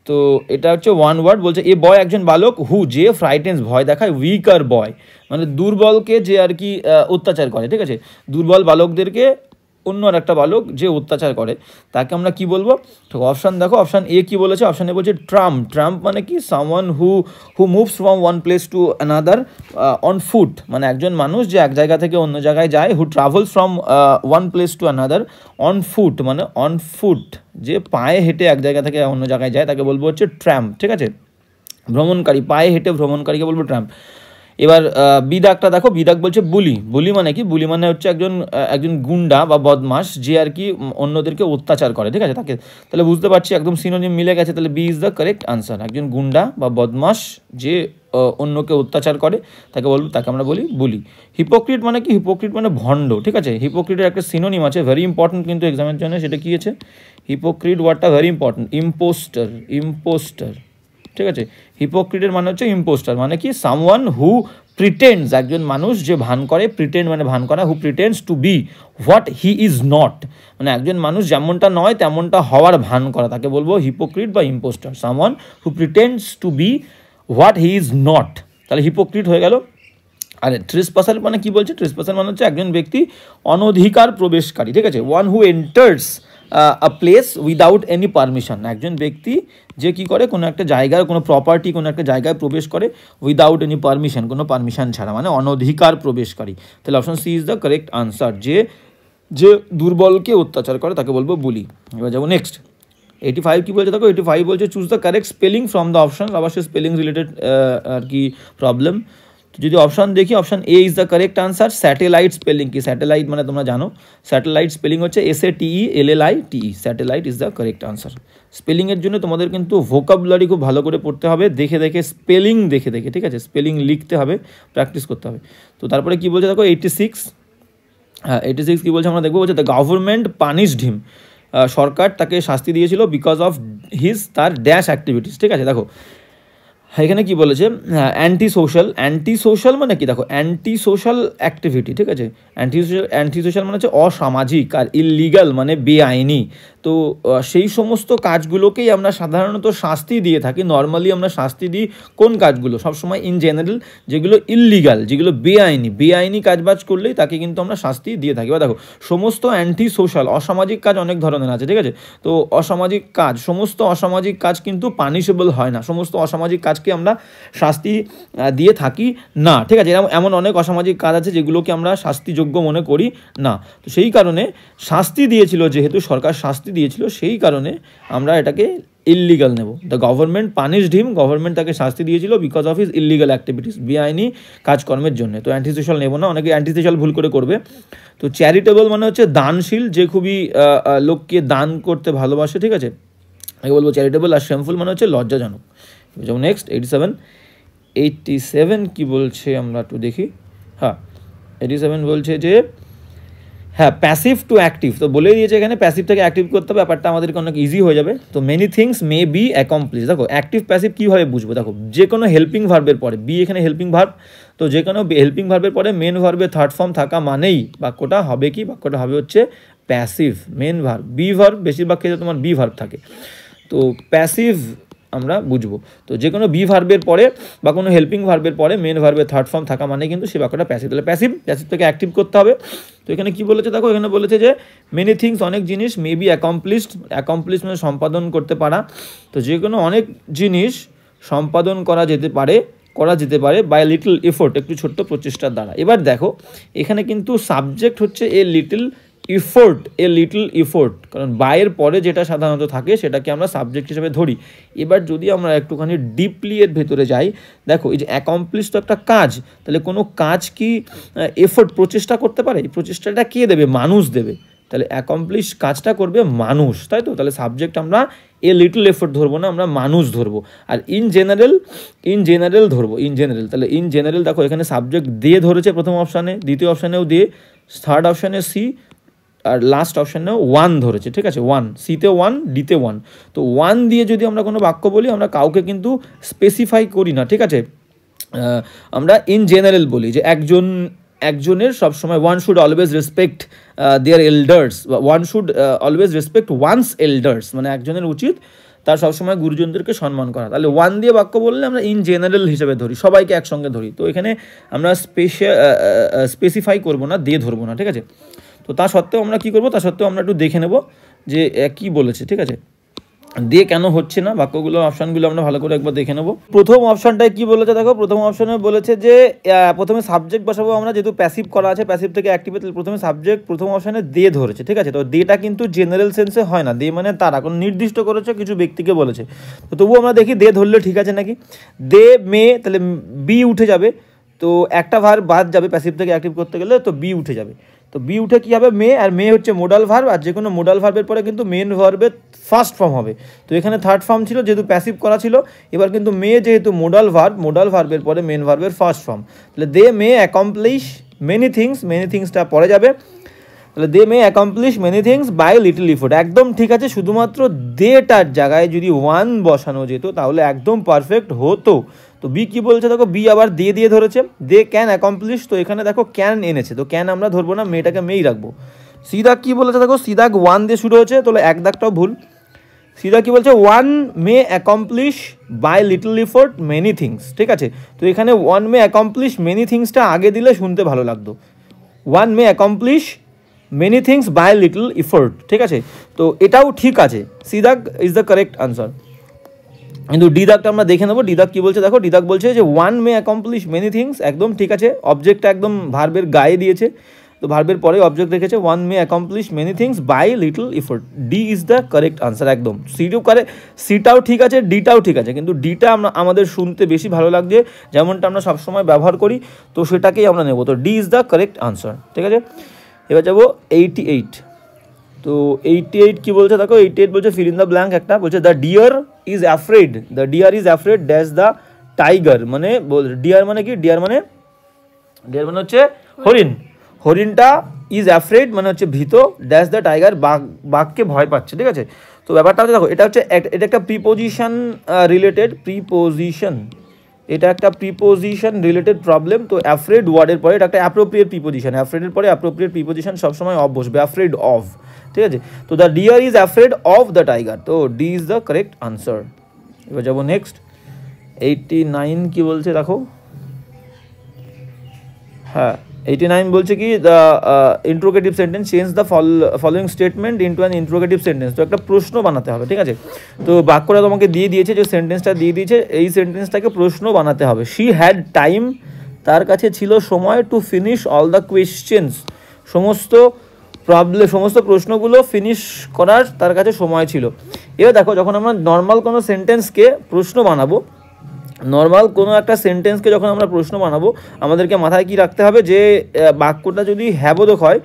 তো এটা হচ্ছে ওয়ান ওয়ার্ড। বলছে এ বয় একজন বালক, হু যে ফ্রাইটেন্স ভয় দেখায়, উইকার বয় মানে দুর্বলকে যে আর কি অত্যাচার করে, ঠিক আছে, দুর্বল বালকদেরকে অন্য আর একটা বালক যে অত্যাচার করে তাকে আমরা কি বলবো? তো অপশান দেখো, অপশান এ কি বলেছে? অপশান এ বলছে ট্রাম্প। ট্রাম্প মানে কি? Someone who moves from one place to another on foot, মানে একজন মানুষ যে এক জায়গা থেকে অন্য জায়গায় যায়। হু travels from one place to another on foot, মানে অন ফুট, যে পায়ে হেঁটে এক জায়গা থেকে অন্য জায়গায় যায় তাকে বলবো হচ্ছে ট্রাম্প, ঠিক আছে? ভ্রমণকারী, পায়ে হেঁটে ভ্রমণকারীকে বলবো ট্রাম্প। এবার বিদাকটা দেখো, বিদাক বলছে বুলি। বুলি মানে কি? বুলি মানে হচ্ছে একজন গুন্ডা বা বদমাস যে আর কি অন্যদেরকে অত্যাচার করে, ঠিক আছে? তাকে তাহলে বুঝতে পারছি একদম সিনোনিম মিলে গেছে, তাহলে B is the correct answer. একজন গুন্ডা বা বদমাস যে অন্যকে অত্যাচার করে তাকে আমরা বলি বুলি। হিপোক্রিট মানে কি? হিপোক্রিট মানে ভণ্ড, ঠিক আছে? হিপোক্রিটের একটা সিনোনিম আছে, ভেরি ইম্পর্টেন্ট কিন্তু এক্সামের জন্য, সেটা কি আছে? হিপোক্রিট ওয়ার্ডটা ভেরি ইম্পর্টেন্ট। ইম্পোস্টার, ঠিক আছে? হিপোক্রিটের মানে হচ্ছে ইম্পোস্টার, মানে কি? সামওয়ান হু প্রিটেন্ডস, একজন মানুষ যে ভান করে, প্রিটেন্ড মানে ভান করা, who pretends to be what he is not, মানে একজন মানুষ যেমনটা নয় তেমনটা হওয়ার ভান করা, তাকে বলবো হিপোক্রিট বা impostor. Someone who pretends to be what he is not, তাহলে হিপোক্রিট হয়ে গেল। আর ট্রেসপাসার মানে কি বলছে? ট্রেসপাসার মানে হচ্ছে একজন ব্যক্তি অনধিকার প্রবেশকারী, ঠিক আছে? One who enters a place without any permission, একজন ব্যক্তি যে কি করে কোনো একটা জায়গায়, কোনো প্রপার্টি, কোনো একটা জায়গায় প্রবেশ করে উইদাউট এনি পারমিশন, কোনো পারমিশন ছাড়া, মানে অনধিকার প্রবেশকারী। তাহলে option C is the correct answer. যে দুর্বলকে অত্যাচার করে তাকে বলবো বুলি। এবার যাবো নেক্সট। 85 কি বলছে দেখো, 85 বলছে choose the correct spelling from the option. আবার সে স্পেলিং রিলেটেড আর কি প্রবলেম। তো যদি অপশান দেখি, option A is the correct answer. Satellite spelling কি? স্যাটেলাইট মানে তোমরা জানো, স্যাটেলাইট স্পেলিং হচ্ছে SATELLITE, satellite is the correct answer. স্পেলিংয়ের জন্য তোমাদের কিন্তু ভোকাবুলারি খুব ভালো করে পড়তে হবে, দেখে স্পেলিং দেখে, ঠিক আছে? স্পেলিং লিখতে হবে, প্র্যাকটিস করতে হবে। তো তারপরে কি বলছে দেখো 86, হ্যাঁ 86 কী বলছে আমরা দেখবো। বলছে দ্য গভর্নমেন্ট পানিশড হিম, সরকার তাকে শাস্তি দিয়েছিল বিকজ অফ তার ড্যাশ অ্যাক্টিভিটিস, ঠিক আছে? দেখো এখানে কি বলেছে? অ্যান্টি সোশ্যাল মানে কি? দেখো অ্যান্টি সোশ্যাল অ্যাক্টিভিটি, ঠিক আছে? অ্যান্টি সোশ্যাল মানে হচ্ছে অসামাজিক, আর ইললিগাল মানে বেআইনি। তো সেই সমস্ত কাজগুলোকেই আমরা সাধারণত শাস্তি দিয়ে থাকি। নর্মালি আমরা শাস্তি দিই কোন কাজগুলো? সবসময় ইন জেনারেল যেগুলো ইললিগাল, যেগুলো বেআইনি কাজবাজ করলেই তাকে কিন্তু আমরা শাস্তি দিয়ে থাকি। বা দেখো সমস্ত অ্যান্টি সোশ্যাল, অসামাজিক কাজ অনেক ধরনের আছে, ঠিক আছে? তো সমস্ত অসামাজিক কাজ কিন্তু পানিশেবল হয় না, সমস্ত অসামাজিক কাজকে আমরা শাস্তি দিয়ে থাকি না, ঠিক আছে? এমন অনেক অসামাজিক কাজ আছে যেগুলোকে আমরা শাস্তিযোগ্য মনে করি না। তো সেই কারণে শাস্তি দিয়েছিল, যেহেতু সরকার শাস্তি দিয়েছিল, সেই কারণে আমরা এটাকে ইললিগাল নেব। The government punished him, government তাকে শাস্তি দিয়েছিল because of his illegal activities, বেআইনি কাজকর্মের জন্য। তো অ্যান্টিসোশ্যাল নেব না, অনেকে অ্যান্টিসোশ্যাল ভুল করবে। তো চ্যারিটেবল মানে হচ্ছে দানশীল, যে খুবই লোককে দান করতে ভালোবাসে, ঠিক আছে? আমি বলবো চ্যারিটেবল। আর শেমফুল মানে হচ্ছে লজ্জাজনক। যেমন নেক্সট 87 কি বলছে আমরা একটু দেখি। হ্যাঁ 87 বলছে যে হ্যাঁ প্যাসিভ টু অ্যাক্টিভ, তো বলেই দিয়েছে এখানে প্যাসিভ থেকে অ্যাক্টিভ করতে হবে, ব্যাপারটা আমাদেরকে অনেক ইজি হয়ে যাবে। তো many things may be accomplish, দেখো অ্যাক্টিভ প্যাসিভ কীভাবে বুঝবো? দেখো যে কোনো হেল্পিং ভার্বের পরে, বি এখানে হেল্পিং ভার্ব, তো যে কোনো হেল্পিং ভার্বের পরে মেন ভার্বের থার্ড ফর্ম থাকা মানেই বাক্যটা হবে কি? বাক্যটা হবে হচ্ছে passive. Main verb, be verb বেশিরভাগ ক্ষেত্রে তোমার বি ভার্ব থাকে, তো প্যাসিভ আমরা বুঝবো। তো যে কোনো বি ভার্বের পরে বা কোনো হেল্পিং ভার্বের পরে মেন ভার্বের থার্ড ফর্ম থাকা মানে কিন্তু সে বাক্যটা প্যাসিভ। তাহলে প্যাসিভ থেকে অ্যাক্টিভ করতে হবে। তো এখানে কি বলেছে দেখো, এখানে বলেছে যে মেনি থিংস অনেক জিনিস, মে বি অ্যাকমপ্লিশ মানে সম্পাদন করতে পারা। তো যে কোনো অনেক জিনিস সম্পাদন করা যেতে পারে বাই লিটল এফোর্ট, একটু ছোট্ট প্রচেষ্টার দ্বারা। এবার দেখো এখানে কিন্তু সাবজেক্ট হচ্ছে এ লিটল এফোর্ট, কারণ বাইয়ের পরে যেটা সাধারণত থাকে সেটাকে আমরা সাবজেক্ট হিসেবে ধরি। এবার যদি আমরা একটুখানি ডিপলি এর ভেতরে যাই, দেখো এই যে অ্যাকমপ্লিশ তো একটা কাজ, তাহলে কোনো কাজ কি এফোর্ট প্রচেষ্টা করতে পারে? এই প্রচেষ্টাটা কে দেবে? মানুষ দেবে। তাহলে অ্যাকমপ্লিশ কাজটা করবে মানুষ, তাই তো? তাহলে সাবজেক্ট আমরা এ লিটল এফোর্ট ধরবো না, আমরা মানুষ ধরবো। আর ইন জেনারেল ধরবো, তাহলে ইন জেনারেল দেখো এখানে সাবজেক্ট দিয়ে ধরেছে প্রথম অপশানে, দ্বিতীয় অপশানেও দিয়ে, থার্ড অপশানে সি, আর লাস্ট অপশানেও ওয়ান ধরেছে, ঠিক আছে? ওয়ান, সিতে ওয়ান, ডিতে ওয়ান। তো ওয়ান দিয়ে যদি আমরা কোনো বাক্য বলি, আমরা কাউকে কিন্তু স্পেসিফাই করি না, ঠিক আছে? আমরা ইন জেনারেল বলি যে একজনের সবসময় one should always respect their elders, one should always respect one's elders, মানে একজনের উচিত তার সবসময় গুরুজনদেরকে সম্মান করা। তাহলে ওয়ান দিয়ে বাক্য বললে আমরা ইন জেনারেল হিসেবে ধরি, সবাইকে একসঙ্গে ধরি। তো এখানে আমরা স্পেসিফাই করবো না, দিয়ে ধরবো না, ঠিক আছে? তো তা সত্ত্বেও আমরা কী করবো, তা সত্ত্বেও আমরা একটু দেখে নেব যে কী বলেছে, ঠিক আছে। দিয়ে কেন হচ্ছে না বাক্যগুলো, অপশানগুলো আমরা ভালো করে একবার দেখে নেব। প্রথম অপশানটায় কি বলেছে দেখো, প্রথম অপশানে বলেছে যে প্রথমে সাবজেক্ট বসাবো আমরা, যেহেতু প্যাসিভ করা আছে, প্যাসিভ থেকে অ্যাক্টিভে, প্রথমে সাবজেক্ট প্রথম অপশানে দে ধরেছে, ঠিক আছে। তো দেটা কিন্তু জেনারেল সেন্সে হয় না, দে মানে তারা কোনো নির্দিষ্ট করেছে, কিছু ব্যক্তিকে বলেছে। তো তবুও আমরা দেখি দে ধরলে ঠিক আছে নাকি। দে মে, তাহলে বি উঠে যাবে, তো একটা ভার্ব বাদ যাবে প্যাসিভ থেকে অ্যাক্টিভ করতে গেলে, তো বি উঠে যাবে। তো বি উঠে কী হবে, মে, আর মে হচ্ছে মোডাল ভার্ব, আর যে কোনো মোডাল ভার্বের পরে কিন্তু মেন ভার্বের ফার্স্ট ফর্ম হবে। তো এখানে থার্ড ফর্ম ছিল যেহেতু প্যাসিভ করা ছিল, এবার কিন্তু মে যেহেতু মোডাল ভার্বের পরে মেন ভার্বের ফার্স্ট ফর্ম, তাহলে দে মে অ্যাকমপ্লিশ মেনি থিংসটা পরে যাবে। তাহলে they may accomplish many things by little effort, একদম ঠিক আছে। শুধুমাত্র দেটার জায়গায় যদি ওয়ান বসানো যেত তাহলে একদম পারফেক্ট হতো। তো বি কী বলছে দেখো, বি আবার দিয়ে ধরেছে, দে ক্যান অ্যাকমপ্লিশ, তো এখানে দেখো ক্যান এনেছে, তো ক্যান আমরা ধরবো না, মেয়েটাকে মেয়েই রাখবো। সিদাক কী বলেছে দেখো, সিদাক ওয়ান দিয়ে শুরু হয়েছে, তাহলে এক দাগটাও ভুল। সিদা কী বলছে, one may accomplish by little effort many things, ঠিক আছে। তো এখানে ওয়ান মে অ্যাকমপ্লিশ মেনি থিংসটা আগে দিলে শুনতে ভালো লাগতো, one may accomplish many things by little effort, ঠিক আছে। তো এটাও ঠিক আছে, সিদাক ইজ দ্য কারেক্ট আনসার। কিন্তু ডি দাগটা আমরা দেখে নেবো, ডি দাগ কী বলছে দেখো, ডি দাগ বলছে যে one may accomplish many things, একদম ঠিক আছে। অবজেক্টটা একদম ভার্বের গায়ে দিয়েছে, তো ভার্বের পরে অবজেক্ট রেখেছে, one may accomplish many things by little effort, D is the correct answer একদম। সিটাও ঠিক আছে, ডিটাও ঠিক আছে, কিন্তু ডিটা আমাদের শুনতে বেশি ভালো লাগছে, যেমনটা আমরা সবসময় ব্যবহার করি, তো সেটাকেই আমরা নেব। তো D is the correct answer, ঠিক আছে। এবার যাবো 88। তো 88 কী বলছে দেখো, 88 বলছে ফিল ইন দ্য ব্ল্যাঙ্ক একটা, বলছে the deer is afraid dash the tiger, মানে ডিয়ার মানে কি, ডিয়ার মানে হচ্ছে হরিণটা ইজ অ্যাফ্রেড মানে হচ্ছে ভীত, ড্যাশ দ্য টাইগার বাঘকে ভয় পাচ্ছে, ঠিক আছে। তো ব্যাপারটা হচ্ছে দেখো, এটা একটা প্রিপোজিশন রিলেটেড, এটা একটা প্রিপোজিশন রিলেটেড প্রবলেম। তো অ্যাফ্রেড ওয়ার্ডের পরে এটা একটা অ্যাপ্রোপ্রিয়েট প্রিপোজিশন, অ্যাফ্রেডের পরে অ্যাপ্রোপ্রিয়েট প্রিপোজিশন সবসময় অফ বসবে, অ্যাফ্রেড অফ, ঠিক আছে। তো the deer is afraid of the tiger, তো D is the correct answer. এবার যাবো নেক্সট 89 কি বলছে দেখো, হ্যাঁ 89 বলছে কি, the interrogative sentence change the following statement into an interrogative sentence, তো একটা প্রশ্ন বানাতে হবে, ঠিক আছে। তো বাক্যটা তোমাকে দিয়ে দিয়েছে, যে সেন্টেন্সটা দিয়ে দিয়েছে, এই সেন্টেন্সটাকে প্রশ্ন বানাতে হবে। শি হ্যাড টাইম, তার কাছে ছিল সময়, two finish all the questions, সমস্ত প্রশ্নগুলো ফিনিশ করার তার কাছে সময় ছিল। এবার দেখো, যখন আমরা নর্মাল কোনো সেন্টেন্সকে প্রশ্ন বানাবো, যখন আমরা প্রশ্ন বানাবো, আমাদেরকে মাথায় কি রাখতে হবে, যে বাক্যটা যদি হ্যাবোধক হয়,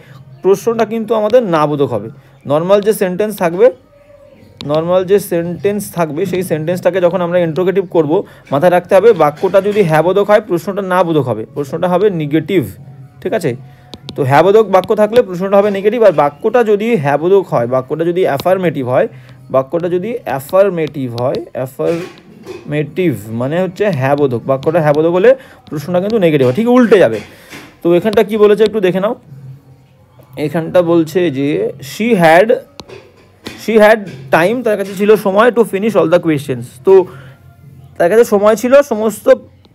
প্রশ্নটা কিন্তু আমাদের না বোধক হবে। নর্মাল যে সেন্টেন্স থাকবে সেই সেন্টেন্সটাকে যখন আমরা ইন্ট্রোগেটিভ করব, মাথায় রাখতে হবে বাক্যটা যদি হ্যাবোধক হয়, প্রশ্নটা না বোধক হবে, প্রশ্নটা হবে নেগেটিভ, ঠিক আছে। তো হ্যাবোধক বাক্য থাকলে প্রশ্নটা হবে নেগেটিভ, আর বাক্যটা যদি হ্যাবোধক হয়, বাক্যটা যদি অ্যাফার্মেটিভ মানে হচ্ছে হ্যাবোধক, বাক্যটা হ্যাবোধক হলে প্রশ্নটা কিন্তু নেগেটিভ হয়, ঠিক উল্টে যাবে। তো এখানটা কি বলেছে একটু দেখে নাও, এখানটা বলছে যে শি হ্যাড টাইম, তার কাছে ছিল সময়, two finish all the questions, তো তার কাছে সময় ছিল সমস্ত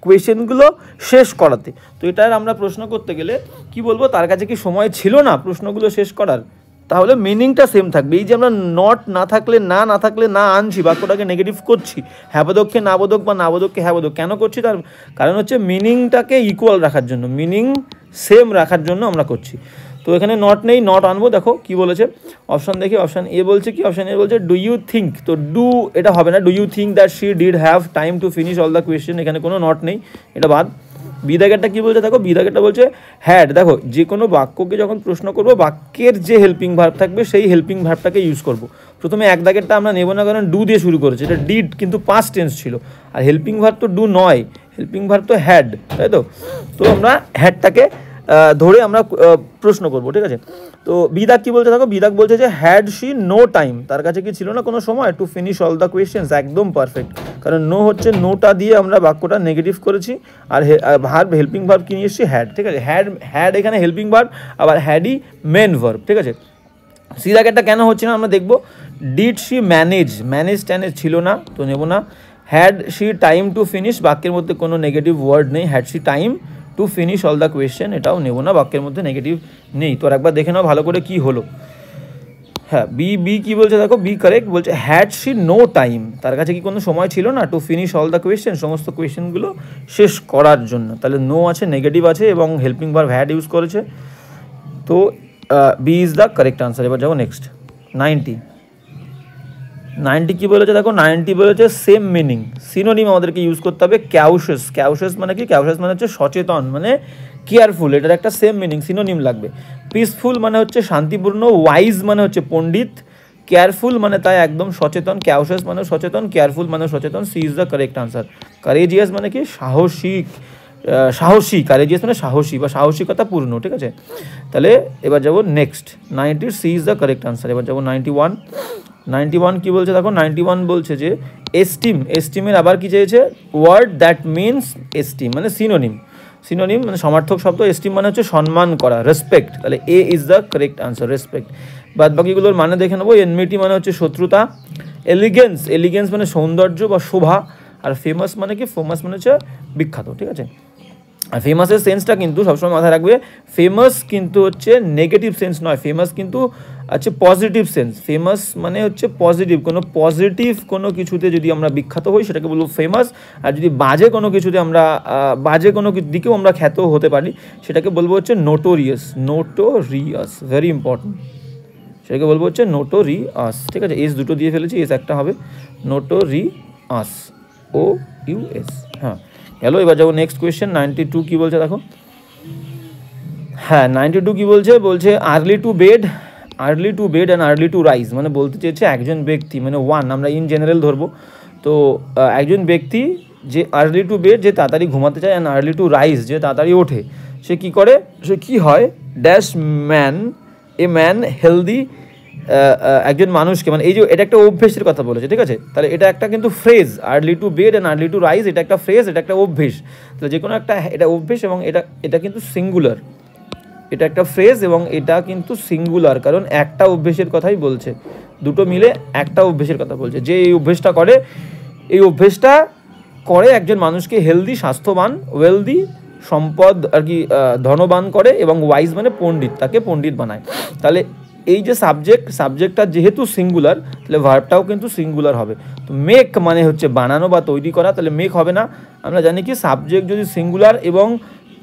কোয়েশ্চেনগুলো শেষ করাতে। তো এটার আমরা প্রশ্ন করতে গেলে কি বলবো, তার কাছে কি সময় ছিল না প্রশ্নগুলো শেষ করার, তাহলে মিনিংটা সেম থাকবে। এই যে আমরা নট না থাকলে না আনছি, বাক্যটাকে নেগেটিভ করছি, হ্যাবোধককে নাবোধক বা নাবোধককে হ্যাবোধক কেন করছি, তার কারণ হচ্ছে মিনিংটাকে ইকুয়াল রাখার জন্য, মিনিং সেম রাখার জন্য আমরা করছি। তো এখানে নট নেই, নট আনবো। দেখো কি বলেছে, অপশান দেখি, অপশান এ বলছে কি, অপশান এ বলছে ডু ইউ থিঙ্ক, তো ডু এটা হবে না, do you think that she did have time to finish all the question, এখানে কোনো নট নেই, এটা বাদ। বিদাগেরটা কী বলছে দেখো, বিদাগেরটা বলছে হ্যাড। দেখো, যে কোনো বাক্যকে যখন প্রশ্ন করবো, বাক্যের যে হেল্পিং ভার্ব থাকবে সেই হেল্পিং ভার্বটাকে ইউজ করব। প্রথমে এক দাগেরটা আমরা নেব না, কারণ ডু দিয়ে শুরু করেছে, এটা ডিড কিন্তু পাস্ট টেন্স ছিল, আর হেল্পিং ভার্ব তো ডু নয়, হেল্পিং ভার্ব তো হ্যাড, তাই তো। তো আমরা হ্যাডটাকে ধরে আমরা প্রশ্ন করব, ঠিক আছে। তো বিদাগ কি বলছে দেখো, বিদাগ বলছে যে হ্যাড শি নো টাইম, তার কাছে কি ছিল না কোনো সময়, two finish all the questions, একদম পারফেক্ট, কারণ নো হচ্ছে, নোটা দিয়ে আমরা বাক্যটা নেগেটিভ করেছি, আর ভার্ব হেল্পিং ভার্ব কি নিয়ে এসেছি, হ্যাড, ঠিক আছে। হ্যাড এখানে হেল্পিং ভার্ব, আবার হ্যাডই মেন ভার্ব, ঠিক আছে। সিদাগেরটা কেন হচ্ছে না আমরা দেখবো। ডিড শি ম্যানেজ ট্যানেজ ছিল না, তো নেব না। Had she time to finish, বাক্যের মধ্যে কোনো নেগেটিভ ওয়ার্ড নেই, had she time to finish all the question এটাও নেব না, বাক্যের মধ্যে নেগেটিভ নেই। তো একবার দেখে নাও ভালো করে কি হলো। হ্যাঁ, বি কি বলছে দেখো, বি কারেক্ট বলছে হ্যাড শি নো টাইম, তার কাছে কি কোনো সময় ছিল না two finish all the question, সমস্ত কোয়েশ্চেনগুলো শেষ করার জন্য। তাহলে নো আছে, নেগেটিভ আছে এবং হেল্পিং ভার্ব হ্যাড ইউজ করেছে। তো B is the correct answer. এবার যাবো নেক্সট 90 কি বলেছে দেখো, 90 বলেছে সেম মিনিং, সিনোনিম আমাদেরকে ইউজ করতে হবে ক্যাউশাস। ক্যাউশাস মানে কি, ক্যাউশাস মানে হচ্ছে সচেতন, মানে কেয়ারফুল, এটার একটা সেম মিনিং সিনোনিম লাগবে। পিসফুল মানে হচ্ছে শান্তিপূর্ণ, ওয়াইজ মানে হচ্ছে পণ্ডিত, কেয়ারফুল মানে তাই একদম সচেতন, ক্যাউশাস মানে সচেতন, কেয়ারফুল মানে সচেতন। C is the correct answer. Courageous মানে কি সাহসিক, সাহসী, কারেজিয়াস মানে সাহসী বা সাহসিকতা পূর্ণ, ঠিক আছে। তাহলে এবার যাবো next 90, C is the correct answer. এবার যাবো 91 কি বলছে দেখো, 91 বলছে যে এস্টিম, এস্টিমের আবার কি চেয়েছে, ওয়ার্ড দ্যাট মিনস এস্টিম মানে সিনোনিম, সিনোনিম মানে সমার্থক শব্দ, এস্টিম মানে হচ্ছে সম্মান করা, রেসপেক্ট। তাহলে A is the correct answer, respect. বাদ বাকিগুলোর মানে দেখে নেবো। এনমিটি মানে হচ্ছে শত্রুতা, এলিগেন্স, এলিগেন্স মানে সৌন্দর্য বা শোভা, আর ফেমাস মানে কি, ফেমাস মানে হচ্ছে বিখ্যাত, ঠিক আছে। আর ফেমাসের সেন্সটা কিন্তু সবসময় মাথায় রাখবে, ফেমাস কিন্তু হচ্ছে নেগেটিভ সেন্স নয়, ফেমাস কিন্তু আছে পজিটিভ সেন্স। ফেমাস মানে হচ্ছে পজিটিভ, কোনো পজিটিভ কোনো কিছুতে যদি আমরা বিখ্যাত হই সেটাকে বলবো ফেমাস, আর যদি বাজে কোনো কিছুতে আমরা বাজে কোনো দিকেও আমরা খ্যাত হতে পারি সেটাকে বলবো হচ্ছে নোটোরিয়াস, নোটোরিয়াস, ভেরি ইম্পর্টেন্ট, সেটাকে বলবো হচ্ছে নোটোরিয়াস, ঠিক আছে। এস দুটো দিয়ে ফেলেছি, এস একটা হবে, নোটোরিয়াস, OUS। হ্যাঁ হ্যালো, এবার যাবো নেক্সট কোয়েশ্চেন 92 কি বলছে দেখো। হ্যাঁ 92 কি বলছে, বলছে early to bed and early to rise, মানে বলতে চেয়েছে একজন ব্যক্তি, মানে ওয়ান, আমরা ইন জেনারেল ধরবো। তো একজন ব্যক্তি যে আর্লি টু বেড, যে তাড়াতাড়ি ঘুমাতে চায়, অ্যান্ড আর্লি টু রাইজ, যে তাড়াতাড়ি ওঠে, সে কী করে, সে কী হয়, dash man, a man healthy, একজন মানুষকে, মানে এই যে এটা একটা অভ্যেসের কথা বলেছে, ঠিক আছে। তাহলে এটা একটা কিন্তু phrase, early to bed and early to rise, এটা একটা ফ্রেজ, এটা একটা অভ্যেস। তাহলে যে কোনো একটা, এটা অভ্যেস এবং এটা কিন্তু সিঙ্গুলার, এটা একটা ফ্রেজ এবং এটা কিন্তু সিঙ্গুলার, কারণ একটা অভ্যেসের কথাই বলছে, দুটো মিলে একটা অভ্যেসের কথা বলছে। যে এই অভ্যেসটা করে, এই অভ্যেসটা করে একজন মানুষকে হেলদি, স্বাস্থ্যবান, ওয়েলদি, সম্পদ আর কি ধনবান করে, এবং ওয়াইজ মানে পণ্ডিত, তাকে পণ্ডিত বানায়। তাহলে এই যে সাবজেক্টটা যেহেতু সিঙ্গুলার, তাহলে ভার্বটাও কিন্তু সিঙ্গুলার হবে। তো মেক মানে হচ্ছে বানানো বা তৈরি করা, তাহলে মেক হবে না। আমরা জানি কি সাবজেক্ট যদি সিঙ্গুলার এবং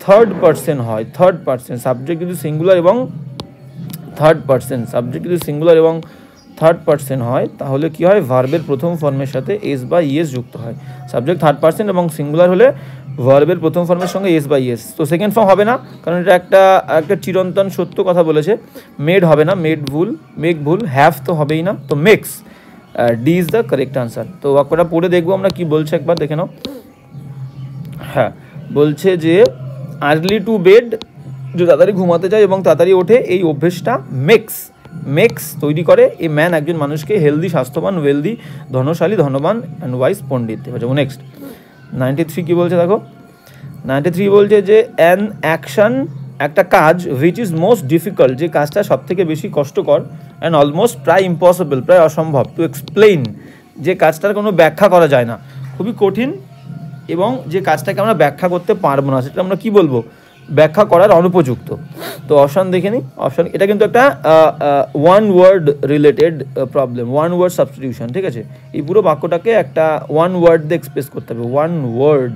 থার্ড পার্সন হয়, থার্ড পার্সন, সাবজেক্ট যদি সিঙ্গুলার এবং থার্ড পার্সন, সাবজেক্ট যদি সিঙ্গুলার এবং থার্ড পার্সন হয়, তাহলে কি হয়, ভার্বের প্রথম ফর্মের সাথে এস বা ইএস যুক্ত হয়। সাবজেক্ট থার্ড পার্সন এবং সিঙ্গুলার হলে ভার্বের প্রথম ফর্মের সঙ্গে এস বা ইএস। তো সেকেন্ড ফর্ম হবে না, কারণ এটা একটা চিরন্তন সত্য কথা বলেছে। মেড হবে না, মেক ভুল, হ্যাভ তো হবেই না, তো makes, D is the correct answer. তো বাক্যটা পড়ে দেখবো আমরা কি বলছে, একবার দেখে নাও। হ্যাঁ, বলছে যে আর্লি টু বেড, যে তাড়াতাড়ি ঘুমাতে যায় এবং তাড়াতাড়ি ওঠে, এই অভ্যেসটা মেক্স তৈরি করে এ ম্যান, একজন মানুষকে হেলদি, স্বাস্থ্যবান, ওয়েলদি, ধনশালী, ধনবান, অ্যান্ড ওয়াইজ, পণ্ডিত। এবার যাবো নেক্সট 93 কী বলছে দেখো। 93 বলছে যে অ্যান অ্যাকশন, একটা কাজ, হুইচ ইজ মোস্ট ডিফিকাল্ট, যে কাজটা সব থেকে বেশি কষ্টকর, অ্যান্ড অলমোস্ট প্রায় ইম্পসিবল, প্রায় অসম্ভব, টু এক্সপ্লেইন, যে কাজটার কোনো ব্যাখ্যা করা যায় না, খুবই কঠিন, এবং যে কাজটাকে আমরা ব্যাখ্যা করতে পারবো না, সেটা আমরা কি বলবো, ব্যাখ্যা করার অনুপযুক্ত। তো অপশান দেখে নিই। অপশান, এটা কিন্তু একটা one word related problem, one word substitution, ঠিক আছে। এই পুরো বাক্যটাকে একটা ওয়ান ওয়ার্ড দিয়ে এক্সপ্রেস করতে হবে, ওয়ান ওয়ার্ড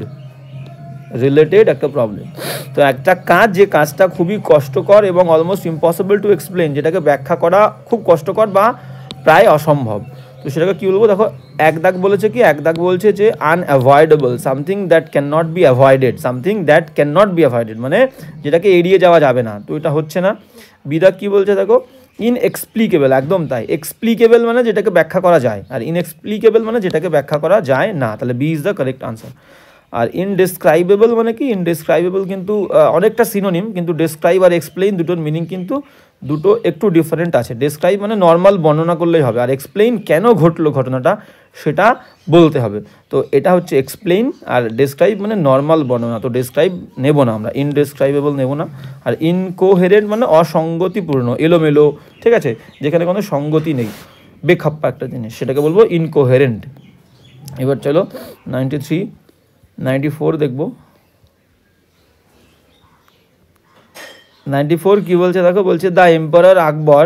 রিলেটেড একটা প্রবলেম। তো একটা কাজ, যে কাজটা খুবই কষ্টকর এবং অলমোস্ট ইম্পসিবল টু এক্সপ্লেন, যেটাকে ব্যাখ্যা করা খুব কষ্টকর বা প্রায় অসম্ভব। তো সেটাকে কী বলবো দেখো, এক দাগ বলেছে কি, এক দাগ বলছে যে unavoidable, something that can not be avoided, something that can not be avoided মানে যেটাকে এড়িয়ে যাওয়া যাবে না, তো এটা হচ্ছে না। বি দাগ কী বলছে দেখো, ইনএক্সপ্লিকেবল, একদম তাই, এক্সপ্লিকেবল মানে যেটাকে ব্যাখ্যা করা যায়, আর ইনএক্সপ্লিকেবল মানে যেটাকে ব্যাখ্যা করা যায় না, তাহলে B is the correct answer. আর ইনডেসক্রাইবেবল মানে কি, ইনডেসক্রাইবেবল কিন্তু অনেকটা সিনোনিম, কিন্তু ডেসক্রাইব আর এক্সপ্লেইন দুটোর মিনিং কিন্তু দুটো একটু ডিফারেন্ট আছে। ডেসক্রাইব মানে নর্মাল বর্ণনা করলেই হবে, আর এক্সপ্লেইন কেন ঘটলো ঘটনাটা সেটা বলতে হবে। তো এটা হচ্ছে এক্সপ্লেইন, আর ডেসক্রাইব মানে নর্মাল বর্ণনা, তো ডেসক্রাইব নেব না আমরা, ইনডেসক্রাইবেবল নেব না। আর ইনকোহেরেন্ট মানে অসঙ্গতিপূর্ণ, এলোমেলো, ঠিক আছে, যেখানে কোনো সঙ্গতি নেই, বেখাপ্পা একটা জিনিস, সেটাকে বলবো ইনকোহেরেন্ট। এবার চলো 93, 94 দেখবো। 94 কি বলছে দেখো, বলছে দ্য এম্পারার আকবর,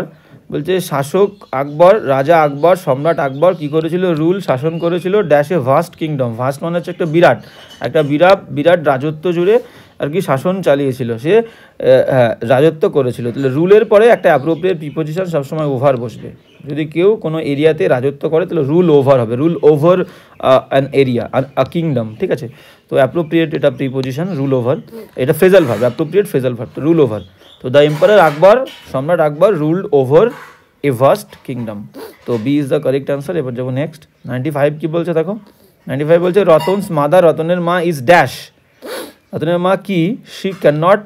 বলছে শাসক আকবর, রাজা আকবর, সম্রাট আকবর কি করেছিল, রুল শাসন করেছিল dash a vast kingdom. Vast মানে হচ্ছে একটা বিরাট রাজত্ব জুড়ে আর কি শাসন চালিয়েছিল, সে রাজত্ব করেছিল। তাহলে রুলের পরে একটা অ্যাপ্রোপ্রিয়েট প্রিপোজিশন সবসময় ওভার বসবে। যদি কেউ কোনো এরিয়াতে রাজত্ব করে তাহলে রুল ওভার হবে, rule over an area a kingdom, ঠিক আছে। তো অ্যাপ্রোপ্রিয়েট এটা প্রিপোজিশন, রুল ওভার, এটা phrasal verb, appropriate phrasal verb, তো রুল ওভার। তো দ্য এম্পারার আকবর, সম্রাট Akbar ruled over a vast kingdom. তো B is the correct answer. এবার যাবো নেক্সট। 95 কি বলছে দেখো, 95 বলছে রতনস মাদার, রতনের মা ইজ ড্যাশ, রতনের মা কি, শি ক্যান নট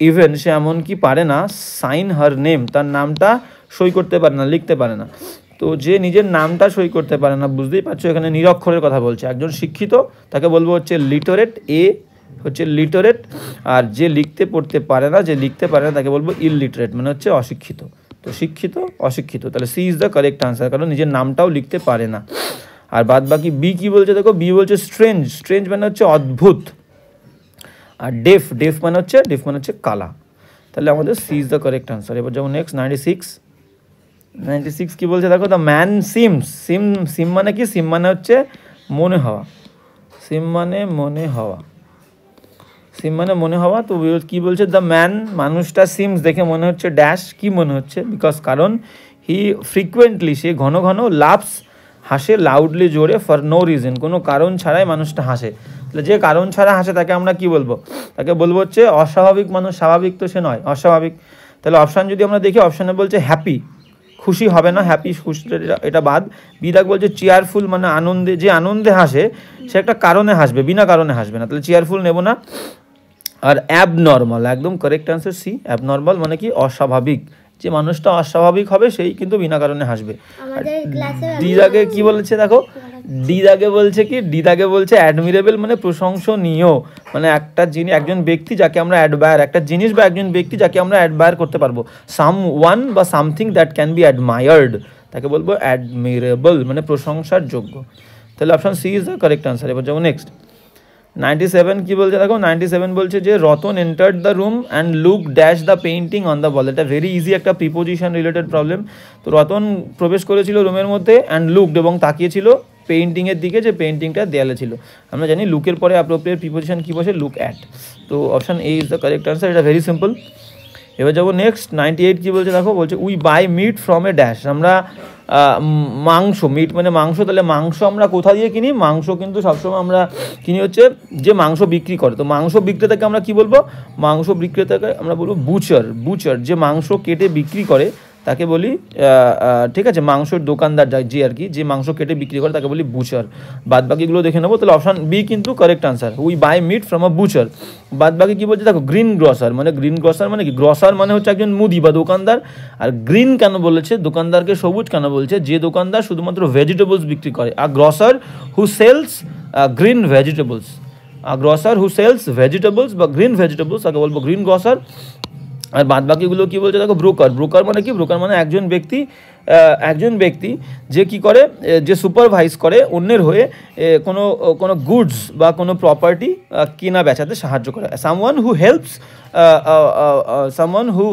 ইভেন, সে এমন কি পারে না, সাইন হার নেম, তার নামটা সই করতে পারে না, লিখতে পারে না। তো যে নিজের নামটা সই করতে পারে না, বুঝতেই পারছো এখানে নিরক্ষরের কথা বলছে। একজন শিক্ষিত তাকে বলবো হচ্ছে লিটারেট, এ হচ্ছে লিটারেট, আর যে লিখতে পড়তে পারে না, যে লিখতে পারে না তাকে বলবো ইললিটারেট, মানে হচ্ছে অশিক্ষিত। তো শিক্ষিত অশিক্ষিত, তাহলে C is the correct answer, কারণ নিজের নামটাও লিখতে পারে না। আর বাদ বাকি বি কি বলছে দেখো, বি বলছে স্ট্রেঞ্জ, স্ট্রেঞ্জ মানে হচ্ছে অদ্ভুত। আর ডেফ মানে হচ্ছে কালা। তাহলে আমাদের C is the correct answer. এবার যাবো নেক্সট। 96 কি বলছে দেখো, দ্য ম্যান সিম মানে কি, সিম মানে হচ্ছে মনে হওয়া, সিম মানে মনে হওয়া। তো কি বলছে, দ্য ম্যান, মানুষটা, সিমস দেখে মনে হচ্ছে ড্যাশ, কি মনে হচ্ছে, বিকজ কারণ, হি ফ্রিকুয়েন্টলি, সে ঘন ঘন, লাভস হাসে, লাউডলি জোরে, ফর নো রিজন, কোনো কারণ ছাড়াই মানুষটা হাসে। তাহলে যে কারণ ছাড়া হাসে তাকে আমরা কি বলবো, তাকে বলবো হচ্ছে অস্বাভাবিক মানুষ, স্বাভাবিক তো সে নয়, অস্বাভাবিক। তাহলে অপশান যদি আমরা দেখি, অপশানে বলছে হ্যাপি, খুশি হবে না, হ্যাপি খুশি, এটা বাদ। বিদাক বলছে চেয়ারফুল, মানে আনন্দে, যে আনন্দে হাসে সে একটা কারণে হাসবে, বিনা কারণে হাসবে না, তাহলে চেয়ারফুল নেব না। আর অ্যাবনর্মাল, একদম কারেক্ট আনসার সি, অ্যাবনর্মাল মানে কি, অস্বাভাবিক, যে মানুষটা অস্বাভাবিক হবে সেই কিন্তু বিনা কারণে হাসবে। দিদাকে কি বলেছে দেখো, দিদাকে বলছে অ্যাডমিরেবল, মানে প্রশংসনীয়, মানে একজন ব্যক্তি যাকে আমরা অ্যাডমায়ার, একটা জিনিস বা একজন ব্যক্তি যাকে আমরা অ্যাডমায়ার করতে পারবো, সাম ওয়ান বা something that can be admired, তাকে বলবো অ্যাডমিরেবল, মানে প্রশংসার যোগ্য। তাহলে option C is the correct answer. এবার যাবো নেক্সট। 97 কি বলছে দেখো, 97 বলছে যে Ratan entered the room and look dash the painting on the wall. এটা ভেরি ইজি একটা প্রিপোজিশন রিলেটেড প্রবলেম। তো রতন প্রবেশ করেছিল রুমের মধ্যে, অ্যান্ড লুকড, এবং তাকিয়েছিল পেইন্টিংয়ের দিকে, যে পেইন্টিংটা দেয়ালে ছিল। আমরা জানি লুকের পরে অ্যাপ্রোপ্রিয়েট প্রিপোজিশন কী বসে, লুক অ্যাট। তো option A is the correct answer, এটা ভেরি সিম্পল। এবার যাবো নেক্সট। 98 কি বলছে দেখো, বলছে we buy meat from a dash, আমরা মাংস, মিট মানে মাংস, তাহলে মাংস আমরা কোথা দিয়ে কিনি, মাংস কিন্তু সবসময় আমরা কিনি হচ্ছে যে মাংস বিক্রি করে। তো মাংস বিক্রেতাকে আমরা কি বলবো, মাংস বিক্রেতাকে আমরা বলবো বুচার, যে মাংস কেটে বিক্রি করে তাকে বলি, ঠিক আছে, মাংসের দোকানদার যে আর কি, যে মাংস কেটে বিক্রি করে তাকে বলি বুচার। বাদ বাকিগুলো দেখে নেবো। তাহলে অপশান বি কিন্তু correct answer, we buy meat from a butcher. বাদ বাকি কী বলছে দেখো, গ্রিন গ্রসার, মানে কি, গ্রসার মানে হচ্ছে একজন মুদি বা দোকানদার। আর গ্রিন কেন বলেছে, দোকানদারকে সবুজ কেন বলছে, যে দোকানদার শুধুমাত্র ভেজিটেবলস বিক্রি করে। আর grocer who sells green vegetables, grocer who sells vegetables বা গ্রিন ভেজিটেবলস, তাকে বলবো গ্রিন গ্রসার। আর বাদ বাকিগুলো কী বলছে দেখো, ব্রোকার মানে কি, ব্রোকার মানে একজন ব্যক্তি যে কি করে, যে সুপারভাইজ করে অন্যের হয়ে কোনো গুডস বা কোনো প্রপার্টি কেনা বেচাতে সাহায্য করে। Someone who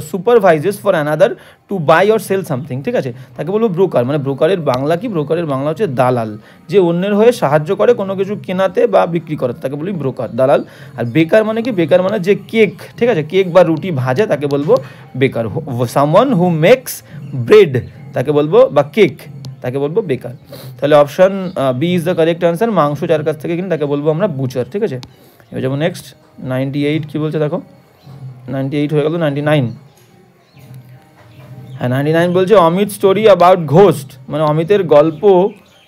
supervises for another to buy or sell something, ঠিক আছে, তাকে বলবো ব্রোকার। মানে ব্রোকারের বাংলা কি, ব্রোকারের বাংলা হচ্ছে দালাল, যে অন্যের হয়ে সাহায্য করে কোনো কিছু কেনাতে বা বিক্রি করাতে, তাকে বলি ব্রোকার, দালাল। আর বেকার মানে কি, বেকার মানে যে কেক, ঠিক আছে, কেক বা রুটি ভাজে তাকে বলবো বেকার। সামওয়ান হু মেক্স ব্রেড তাকে বলবো, বা কেক তাকে বলবো বেকার। তাহলে option B is the correct answer, মাংস যার কাছ থেকে কিনে তাকে বলবো আমরা বুচার, ঠিক আছে। এবার যাবো নেক্সট। 98 কী বলছে দেখো, 98 হয়ে গেল। 99, হ্যাঁ 99 বলছে অমিত স্টোরি অ্যাবাউট ঘোস্ট, মানে অমিতের গল্প,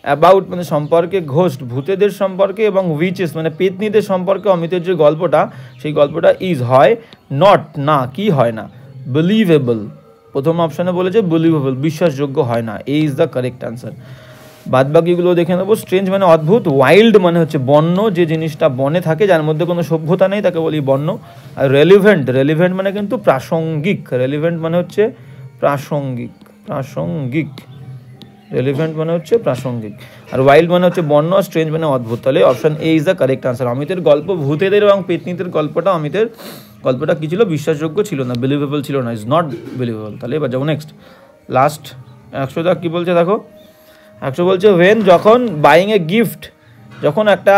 অ্যাবাউট মানে সম্পর্কে, ঘোস্ট ভূতেদের সম্পর্কে, এবং উইচেস মানে পেতনিদের সম্পর্কে অমিতের যে গল্পটা, সেই গল্পটা ইজ হয় নট, না কি হয় না, বিলিভেবল। প্রথম অপশানে বলেছে বিলিভেবল, বিশ্বাসযোগ্য হয় না। এ ইজ দ্য কারেক্ট আনসার। বাদ বাকিগুলো দেখে নেবো। স্ট্রেঞ্জ মানে অদ্ভুত, ওয়াইল্ড মানে হচ্ছে বন্য, যে জিনিসটা বনে থাকে যার মধ্যে কোনো সভ্যতা নেই তাকে বলি বন্য। আর রেলিভেন্ট মানে কিন্তু প্রাসঙ্গিক, রেলিভেন্ট মানে হচ্ছে প্রাসঙ্গিক। রেলিভেন্ট মানে হচ্ছে প্রাসঙ্গিক, আর ওয়াইল্ড মানে হচ্ছে বন্য, আর স্ট্রেঞ্জ মানে অদ্ভুত। তাহলে option A is the correct answer. অমিতের গল্প, ভূতেদের এবং পেতনিদের গল্পটা কী ছিল? বিশ্বাসযোগ্য ছিল না, বিলিভেবল ছিল না, ইজ নট বিলিভেবল। তাহলে এবার যাবো নেক্সট, লাস্ট 100 কী বলছে দেখো। 100 বলছে ওয়েন, যখন বাইং এ গিফট, যখন একটা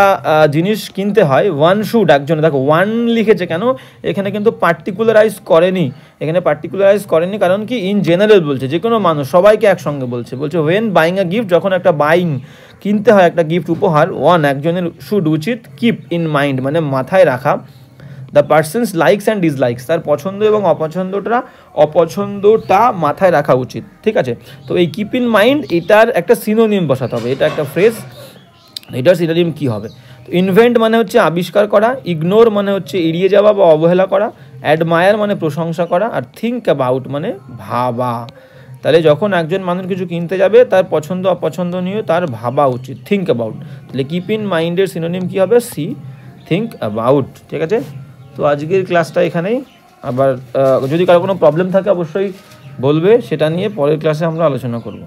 জিনিস কিনতে হয়, ওয়ান শুড, একজনে, দেখো ওয়ান লিখেছে কেন, এখানে কিন্তু পার্টিকুলারাইজ করেনি, কারণ কি ইন জেনারেল বলছে, যে কোনো মানুষ, সবাইকে একসঙ্গে বলছে ওয়েন বাইং এ গিফট, যখন একটা কিনতে হয় একটা গিফট, উপহার, ওয়ান, একজনের, শুড, উচিত, কিপ ইন মাইন্ড মানে মাথায় রাখা, the person's likes and dislikes, তার পছন্দ এবং অপছন্দটা মাথায় রাখা উচিত, ঠিক আছে। তো এই কিপ ইন মাইন্ড, এটার একটা সিনোনিম বসাতে হবে, এটা একটা ফ্রেজ, এটার সিনোনিম কী হবে? তো ইনভেন্ট মানে হচ্ছে আবিষ্কার করা, ইগনোর মানে হচ্ছে এড়িয়ে যাওয়া বা অবহেলা করা, অ্যাডমায়ার মানে প্রশংসা করা, আর থিঙ্ক অ্যাবাউট মানে ভাবা। তাহলে যখন একজন মানুষ কিছু কিনতে যাবে, তার পছন্দ অপছন্দ নিয়ে তার ভাবা উচিত, থিঙ্ক অ্যাবাউট। তাহলে কিপ ইন মাইন্ডের সিনোনিম কী হবে? সি, থিঙ্ক অ্যাবাউট, ঠিক আছে। তো আজকের ক্লাসটা এখানেই, আবার যদি কারো কোনো প্রবলেম থাকে অবশ্যই বলবে, সেটা নিয়ে পরের ক্লাসে আমরা আলোচনা করব।